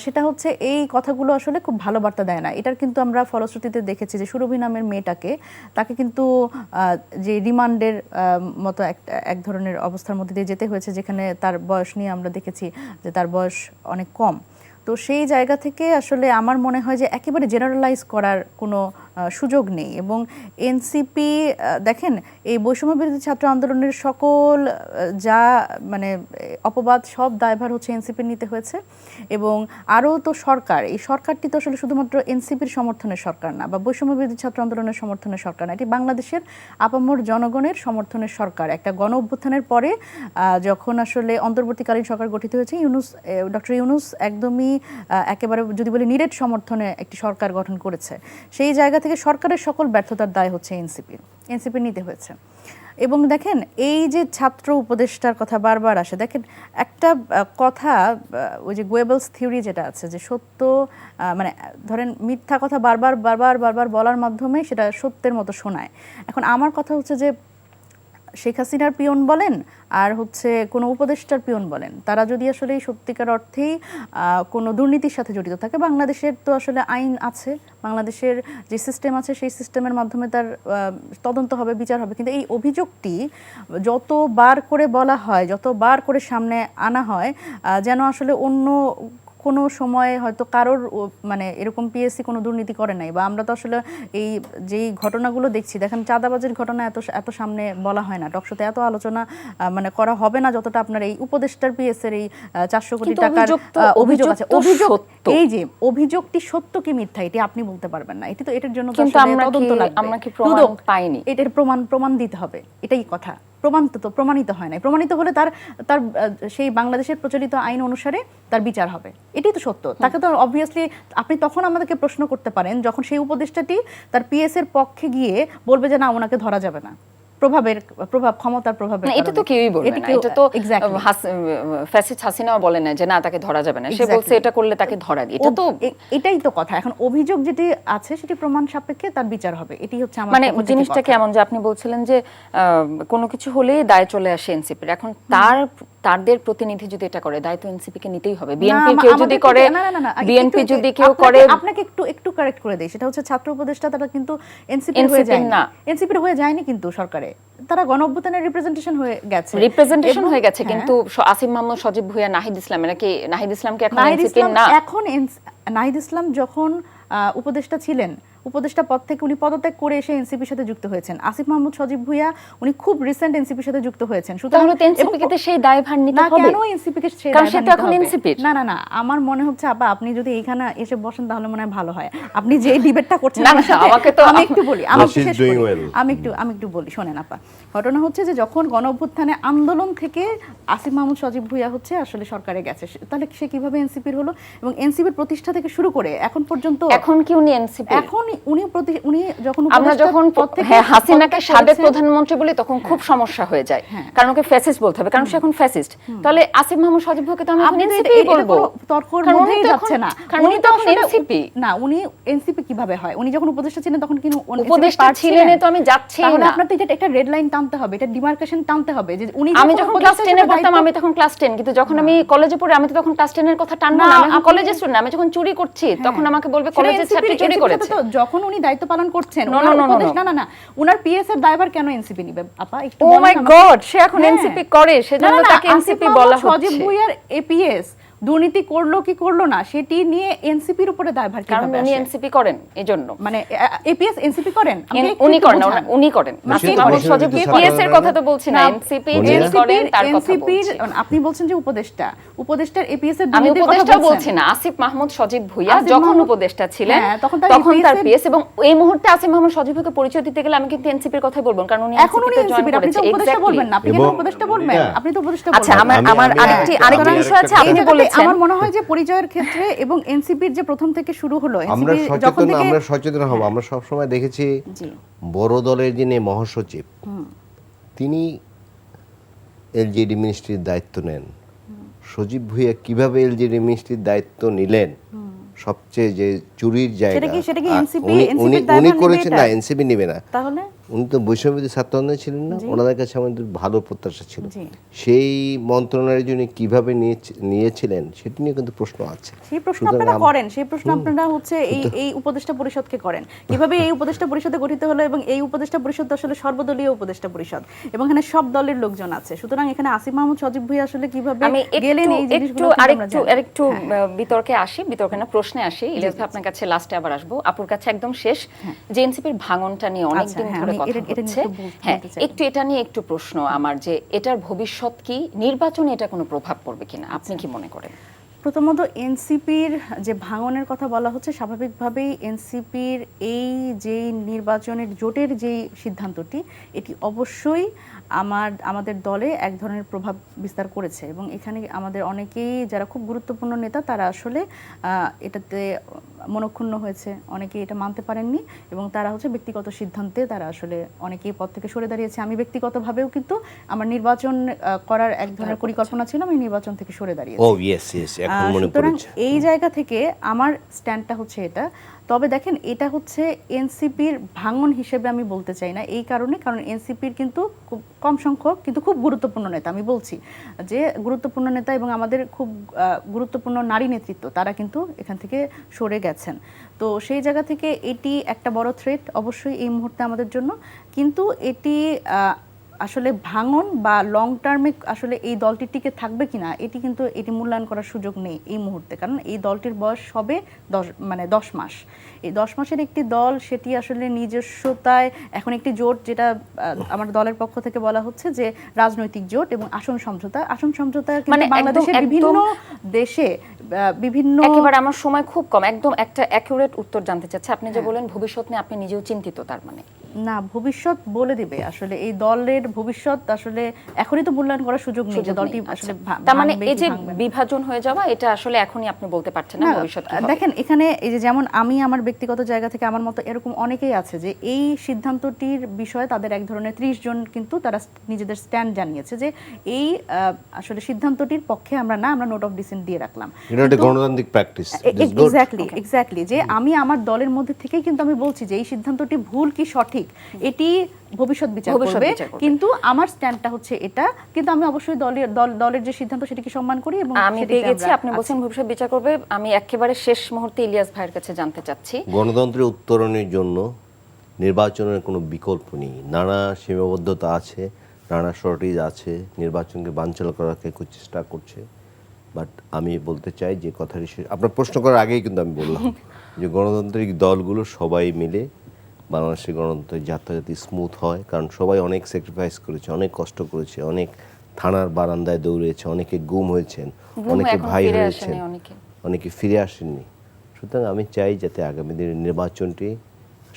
সেটা হচ্ছে এই কথাগুলো আসলে খুব ভালো বার্তা দেয় না। এটার কিন্তু আমরা ফলশ্রুতিতে দেখেছি যে সুরভি নামের মেয়েটাকে, তাকে কিন্তু যে রিমান্ডের মতো এক ধরনের অবস্থার মধ্যে দিয়ে যেতে হয়েছে, যেখানে তার বয়স নিয়ে আমরা দেখেছি যে তার বয়স অনেক কম। তো সেই জায়গা থেকে আসলে আমার মনে হয় যে একেবারে জেনারেলাইজ করার কোনো সুযোগ নেই। এবং এনসিপি দেখেন এই বৈষম্য বিরোধী ছাত্র আন্দোলনের সকল যা মানে অপবাদ সব দায়ভার হচ্ছে এনসিপির নিতে হয়েছে। এবং আরও তো সরকার, এই সরকারটি তো আসলে শুধুমাত্র এনসিপির সমর্থনের সরকার না বা বৈষম্য বিরোধী ছাত্র আন্দোলনের সমর্থনের সরকার না, এটি বাংলাদেশের আপামর জনগণের সমর্থনের সরকার। একটা গণ অভ্যুত্থানের পরে যখন আসলে অন্তর্বর্তীকালীন সরকার গঠিত হয়েছে, ডক্টর ইউনূস একদমই একেবারে যদি বলি নিরেট সমর্থনে একটি সরকার গঠন করেছে। সেই জায়গা থেকে সরকারের সকল ব্যর্থতার দায় হচ্ছে এনসিপির নিতে হয়েছে। এবং দেখেন এই যে ছাত্র উপদেষ্টার কথা বারবার আসে, দেখেন একটা কথা ওই যে গোয়েবলস থিওরি যেটা আছে যে সত্য মানে ধরেন মিথ্যা কথা বারবার বলার মাধ্যমে সেটা সত্যের মতো শোনায়। এখন আমার কথা হচ্ছে যে শেখ হাসিনার পিয়ন বলেন আর হচ্ছে কোনো উপদেষ্টার পিয়ন বলেন, তারা যদি আসলে সত্যিকার অর্থেই কোনো দুর্নীতির সাথে জড়িত থাকে, বাংলাদেশের তো আসলে আইন আছে, বাংলাদেশের যে সিস্টেম আছে সেই সিস্টেমের মাধ্যমে তার তদন্ত হবে, বিচার হবে। কিন্তু এই অভিযোগটি যতবার করে বলা হয়, যতবার করে সামনে আনা হয়, যেন আসলে অন্য কোনো সময় হয়তো কারোর মানে এরকম পিএসসি কোনো দুর্নীতি করে নাই, বা আমরা তো আসলে এই যেই ঘটনাগুলো দেখছি, দেখেন চাঁদাবাজির ঘটনা এত সামনে বলা হয় না, টকশোতে এত আলোচনা মানে করা হবে না যতটা আপনার এই উপদেষ্টার পিএসের এই 400 কোটি টাকার অভিযোগ আছে। অভিযোগ, এই যে অভিযোগটি সত্য কি মিথ্যা এটি আপনি বলতে পারবেন না, এটি তো এটার জন্য তদন্ত লাগবে, আমরা কি প্রমাণ পাইনি, এটার প্রমাণ দিতে হবে, এটাই কথা। প্রমাণিত হয় না, প্রমাণিত হলে তার সেই বাংলাদেশের প্রচলিত আইন অনুসারে তার বিচার হবে, এটাই তো সত্য। তাকে তো অবভিয়াসলি আপনি তখন আমাদেরকে প্রশ্ন করতে পারেন যখন সেই উপদেষ্টাটি তার পিএস এর পক্ষে গিয়ে বলবে যে না ওনাকে ধরা যাবে না, ক্ষমতার প্রভাবের কারণে। এটা তো কেউই বলবে না, এটা তো ফ্যাসিস্ট হাসিনাও বলে না যে না তাকে ধরা যাবে না, সে বলছে এটা করলে তাকে ধরা দিই, এটা তো এটাই তো কথা। এখন অভিযোগ যেটি আছে সেটি প্রমাণ সাপেক্ষে তার বিচার হবে, এটি হচ্ছে আমার মানে জিনিসটা কেমন যে আপনি বলছিলেন যে কোনো কিছু হলেই দায় চলে আসে এনসিপির। এখন তাদের প্রতিনিধি যদি এটা করে দায় তো এনসিপি কে নিতেই হবে। বিএনপি কেউ যদি করে, বিএনপি যদি কেউ করে, আপনাকে একটু কারেক্ট করে দেই, সেটা হচ্ছে ছাত্র উপদেষ্টা তারা কিন্তু এনসিপির হয়ে যায় না, এনসিপির হয়ে যায়নি কিন্তু সরকারে, তারা গণ অভ্যুত্থানের রিপ্রেজেন্টেশন হয়ে গেছে, কিন্তু আসিফ মাহমুদ, সজীব ভুঁইয়া, নাহিদ ইসলাম, এরা কি নাহিদ ইসলামকে এখন এনসিপি না? এখন নাহিদ ইসলাম যখন উপদেষ্টা ছিলেন, উপদেষ্টা পদ থেকে উনি পদত্যাগ করে এসে এনসিপির সাথে যুক্ত হয়েছেন। আসিফ মাহমুদ, সজীব ভুঁইয়া উনি খুব রিসেন্ট এনসিপির সাথে যুক্ত হয়েছেন। সুতরাং এনসিপি কে সেই দায়ভার নিতে হবে। কেন এনসিপি কে সেই দায়ভার নিতে হবে? কারণ সেটা এখন এনসিপির। না, আমার মনে হচ্ছে আপা আপনি যদি এইখানে এসে বসেন তাহলে মনে হয় ভালো হয়। আপনি যে ডিবেটটা করছেন আমার সাথে, আমাকে তো আমি একটু বলি, আমি একটু বলি, শোনেন আপা। ঘটনা হচ্ছে যে যখন গণ অভ্যুত্থানে আন্দোলন থেকে আসিফ মাহমুদ, সজীব ভুঁইয়া হচ্ছে আসলে সরকারে গেছে, তাহলে সে কিভাবে এনসিপির হলো? এবং এনসিপির প্রতিষ্ঠা থেকে শুরু করে এখন পর্যন্ত, এখন কি উনি এনসিপি? এখন উনি যখন আমরা যখন হাসিনাকে সাবেক প্রধানমন্ত্রী বলি তখন খুব সমস্যা হয়ে যায়, কারণ ওকে ফ্যাসিস্ট বলতে হবে, কারণ সে এখন ফ্যাসিস্ট। তাহলে আসিফ মাহমুদ, সজীব ভুঁইয়াকে তো আমি এনসিপি বলবো, তর্কের মধ্যেই যাচ্ছে না, কারণ উনি তো এনসিপি না। উনি এনসিপি কিভাবে হয়? উনি যখন উপদেষ্টা ছিলেন তখন কিন্তু উপদেষ্টা ছিলেন, তো আমি যাচ্ছি না। আপনার তো এটা একটা রেড লাইন টানতে হবে, এটা ডিমার্কেশন টানতে হবে যে উনি, আমি যখন ক্লাস 10 এ পড়তাম, আমি তখন ক্লাস 10, কিন্তু যখন আমি কলেজে পড়ি আমি তো তখন ক্লাস 10 এর কথা টানবো না, আমি কলেজে স্টুডেন্ট। আমি যখন চুরি করছি তখন আমাকে বলবে কলেজের ছাত্রী চুরি করেছে। যখন উনি দায়িত্ব পালন করছেন, না উনার পিএস এর দায়ভার কেন এনসিপি নিবে আপা? একটু ও মাই গড, সে এখন এনসিপি করে, সেজন্য তাকে এনসিপি বলা হচ্ছে। সজীব ভুঁইয়ার এপিএস দুর্নীতি করলো কি করলো না সেটি নিয়ে এনসিপির উপরে দায়ভার কিভাবে আসে? কারণ উনি এনসিপি করেন, এজন্য। মানে এপিএস এনসিপি করেন, উনি করেন না, উনি করেন। সজীব এপিএস এর কথা তো বলছি না, এনসিপি যিনি করেন তার কথা বলছি। আপনি বলছেন যে উপদেষ্টার এপিএস এর আমি উপদেষ্টা বলছি না, আসিফ মাহমুদ, সজীব ভুঁইয়া যখন উপদেষ্টা ছিলেন তখন তার পিএস, এবং এই মুহূর্তে আসিফ মাহমুদ, সজীব ভুঁইয়াকে পরিচয় দিতে গেলে আমি কিন্তু এনসিপির কথাই বলবো, কারণ উনি এনসিপিতে জয়েন করেছে। উপদেষ্টা বলবেন না, আপনি কেন উপদেষ্টা বলবেন? আপনি তো উপদেষ্টা বলবেন। আচ্ছা, আমার আরেকটি বিষয় আছে, আপনি বলেছেন। আমার মনে হয় যে পরিচয়ের ক্ষেত্রে এবং এনসিপির যে প্রথম থেকে শুরু হলো, আমরা সচেতন হব। আমরা সব সময় দেখেছি বড় দলের যিনি মহাসচিব তিনি এলজিডি মিনিস্ট্রির দায়িত্ব নেন। সজীব ভুঁইয়া কিভাবে এলজিডি মিনিস্ট্রির দায়িত্ব নিলেন? সবচেয়ে যে চুরির জায়গা উনি করেছেন না, এনসিপি নেবে না। তাহলে উনি তো বৈষম্যবিরোধী ছাত্র আন্দোলনে ছিলেন না, জি। ওনাদের কাছে আমাদের ভালো প্রত্যাশা ছিল। জি। সেই মন্ত্রণালয়ের জন্য কিভাবে নিয়েছিলেন সেটি নিয়ে কিন্তু প্রশ্ন আছে। সেই প্রশ্ন সুতরাং আপনারা করেন, সেই প্রশ্ন আপনারা হচ্ছে এই উপদেষ্টা পরিষদকে করেন, কিভাবে এই উপদেষ্টা পরিষদে গঠিত হলো, এবং এই উপদেষ্টা পরিষদ আসলে সর্বদলীয় উপদেষ্টা পরিষদ এবং এখানে সব দলের লোকজন আছে। সুতরাং এখানে আসিফ মাহমুদ সজীব ভুঁইয়া আসলে কিভাবে আমি গেলেন এই জিনিসগুলো কিন্তু আমরা জানি। আরেকটু বিতর্কে আসি, বিতর্কে না প্রশ্নে আসি। ইলিয়াস ভাই আপনার কাছে লাস্টে আবার আসবো, আপুর কাছে একদম শেষ। যে এনসিপির ভাঙনটা নিয়ে অনেকদিন হ্যাঁ, ধরে আমি কথা এটা নিয়ে হচ্ছে, একটু হ্যাঁ বলতে চাই। একটু এটা নিয়ে একটু প্রশ্ন আমার, যে এটার ভবিষ্যৎ কি, নির্বাচনে এটা কোনো প্রভাব পড়বে কিনা, আপনি কি মনে করেন? প্রথমত এনসিপির যে ভাঙনের কথা বলা হচ্ছে, স্বাভাবিকভাবেই এনসিপির এই যে নির্বাচনের জোটের যে সিদ্ধান্তটি, এটি অবশ্যই আমাদের দলে এক ধরনের প্রভাব বিস্তার করেছে, এবং এখানে আমাদের অনেকেই যারা খুব গুরুত্বপূর্ণ নেতা তারা আসলে এটাতে মনক্ষুণ্ণ হয়েছে, অনেকেই এটা মানতে পারেননি, এবং তারা হচ্ছে ব্যক্তিগত সিদ্ধান্তে তারা আসলে অনেকেই পদ থেকে সরে দাঁড়িয়েছে। আমি ব্যক্তিগতভাবেও কিন্তু আমার নির্বাচন করার এক ধরনের পরিকল্পনা ছিল, আমি নির্বাচন থেকে সরে দাঁড়িয়েছি। ও ইয়েস ইয়েস, এখন মনে সুতরাং পড়েছে। এই জায়গা থেকে আমার স্ট্যান্ডটা হচ্ছে এটা। তবে দেখেন, এটা হচ্ছে এনসিপির ভাঙন হিসেবে আমি বলতে চাই না, এই কারণ এনসিপির কিন্তু খুব কম সংখ্যক কিন্তু খুব গুরুত্বপূর্ণ নেতা, আমি বলছি যে গুরুত্বপূর্ণ নেতা এবং আমাদের খুব গুরুত্বপূর্ণ নারী নেতৃত্ব, তারা কিন্তু এখান থেকে সরে গেছেন। তো সেই জায়গা থেকে এটি একটা বড় থ্রেট অবশ্যই এই মুহূর্তে আমাদের জন্য, কিন্তু এটি আসলে ভাঙন বা লং টার্মে আসলে এই দলটি টিকে থাকবে কিনা এটি মূল্যায়ন করার সুযোগ নেই এই মুহূর্তে, কারণ এই দলটির বয়স হবে 10 মাস। এই 10 মাসের একটি দল, সেটি আসলে নিজস্বতায় এখন একটি জোট, যেটা আমার দলের পক্ষ থেকে বলা হচ্ছে যে রাজনৈতিক জোট এবং আসন সমঝোতা মানে বাংলাদেশের বিভিন্ন দেশে বিভিন্ন, একেবারে আমার সময় খুব কম, একদম একটা অ্যাকুরেট উত্তর জানতে চাচ্ছি। আপনি যে বলেন ভবিষ্যৎ নিয়ে আপনি নিজেও চিন্তিত, তার মানে না, ভবিষ্যৎ বলে দিবে আসলে এই দলের ভবিষ্যৎ আসলে এখনই তো মূল্যায়ন করার সুযোগ নেই যে দলটি আসলে তার মানে ভাঙবে এই কি যে ভাঙবে না। বিভাজন হয়ে যাওয়া, এটা আসলে এখনই আপনি বলতে পারছেন না ভবিষ্যৎ কি হবে। দেখেন, এখানে এই যে যেমন আমি আমার ব্যক্তিগত জায়গা থেকে আমার মতো এরকম অনেকেই আছে যে এই সিদ্ধান্তটির বিষয়ে তাদের এক ধরনের 30 জন কিন্তু তারা নিজেদের স্ট্যান্ড জানিয়েছে যে এই আসলে সিদ্ধান্তটির পক্ষে আমরা না, আমরা নোট অফ ডিসেন্ট দিয়ে রাখলাম। এটা একটা গণতান্ত্রিক প্র্যাকটিস। এক্স্যাক্টলি যে আমি আমার দলের মধ্যে থেকেই কিন্তু আমি বলছি যে এই সিদ্ধান্তটি ভুল কি সঠিক এটি ভবিষ্যৎ বিচার করবে, কিন্তু আমার স্ট্যান্ডটা হচ্ছে এটা, কিন্তু আমি অবশ্যই দলের যে সিদ্ধান্ত সেটাকে সম্মান করি এবং আমি পেয়ে গেছি, আপনি বলছেন ভবিষ্যৎ বিচার করবে। আমি একেবারে শেষ মুহূর্তে ইলিয়াস ভাইয়ের কাছে জানতে চাচ্ছি, গণতন্ত্রের উত্তরণের জন্য নির্বাচনের কোনো বিকল্প নেই, নানা সীমাবদ্ধতা আছে, নানা শর্টেজ আছে, নির্বাচনকে বানচাল করার কেউ চেষ্টা করছে। বাট আমি বলতে চাই যে কথাটি আপনার প্রশ্ন করার আগেই কিন্তু আমি বললাম যে গণতান্ত্রিক দলগুলো সবাই মিলে বাংলাদেশের গণতন্ত্রের যাত্রা যাতে স্মুথ হয়, কারণ সবাই অনেক স্যাক্রিফাইস করেছে, অনেক কষ্ট করেছে, অনেক থানার বারান্দায় দৌড়েছে, অনেকে গুম হয়েছেন, অনেকে ভাই হয়েছেন, অনেকে ফিরে আসেননি। সুতরাং আমি চাই যাতে আগামী দিনের নির্বাচনটি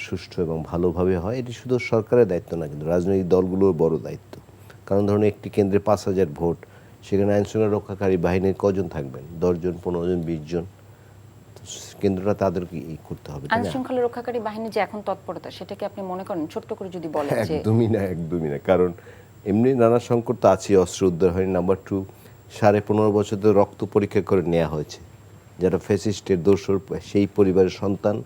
সুষ্ঠু এবং ভালোভাবে হয়। এটি শুধু সরকারের দায়িত্ব না, কিন্তু রাজনৈতিক দলগুলোর বড় দায়িত্ব। কারণ ধরুন একটি কেন্দ্রে 5,000 ভোট, সেখানে আইনশৃঙ্খলা রক্ষাকারী বাহিনীর কজন থাকবেন? 10 জন, 15 জন, 20 জন। কেন্দ্রটা তাদেরকে করতে হবে। আইন শৃঙ্খলা রক্ষাকারী বাহিনী যে এখন তৎপরতা, সেটাকে আপনি মনে করেন ছোট্ট করে যদি বলেন? একদমই না, কারণ এমনি নানা সংকট তো আছে, অস্ত্র উদ্ধার হয়নি। নাম্বার 2, 15.5 বছর ধরে রক্ত পরীক্ষা করে নেওয়া হয়েছে। যারা ফ্যাসিস্টের দোসর, সেই পরিবারের সন্তান,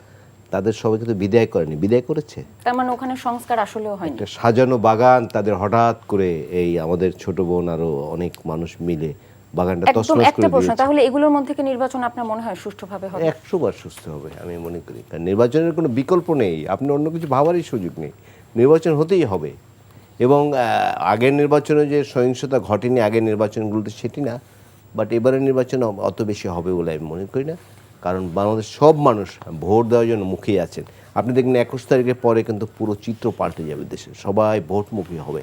তাদের সবাইকে তো বিদায় করেনি, বিদায় করেছে। তার মানে ওখানে সংস্কার আসলেও হয়নি। একটা সাজানো বাগান, তাদের হঠাৎ করে এই আমাদের ছোট বোন আরো অনেক মানুষ মিলে বাগানটা তছনছ করে একটা প্রশ্ন, দিয়েছে। তাহলে এগুলোর মধ্যে কি নির্বাচন আপনার মনে হয় সুষ্ঠুভাবে হবে? 100বার সুস্থ হবে আমি মনে করি, কারণ নির্বাচনের কোনো বিকল্প নেই, আপনি অন্য কিছু ভাবারই সুযোগ নেই, নির্বাচন হতেই হবে। এবং আগের নির্বাচনে যে সহিংসতা ঘটেনি আগের নির্বাচনগুলোতে, সেটি না, বাট এবারের নির্বাচন অত বেশি হবে বলে আমি মনে করি না, কারণ বাংলাদেশ সব মানুষ ভোট দেওয়ার জন্য মুখিয়ে আছেন। আপনি দেখবেন 21 তারিখের পরে কিন্তু পুরো চিত্র পাল্টে যাবে, দেশের সবাই ভোটমুখী হবে।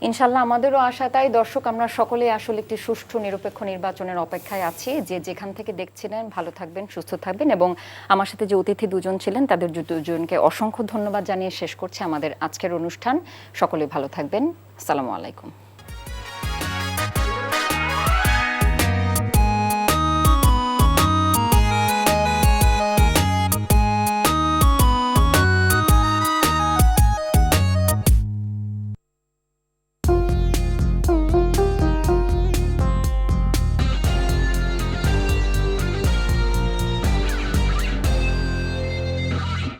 ইনশাল্লাহ, আমাদেরও আশা তাই। দর্শক, আমরা সকলে আসলে একটি সুষ্ঠু নিরপেক্ষ নির্বাচনের অপেক্ষায় আছি। যে যেখান থেকে দেখছিলেন ভালো থাকবেন, সুস্থ থাকবেন, এবং আমার সাথে যে অতিথি দুজন ছিলেন তাদের দুজনকে অসংখ্য ধন্যবাদ জানিয়ে শেষ করছি আমাদের আজকের অনুষ্ঠান। সকলে ভালো থাকবেন। আসসালামু আলাইকুম।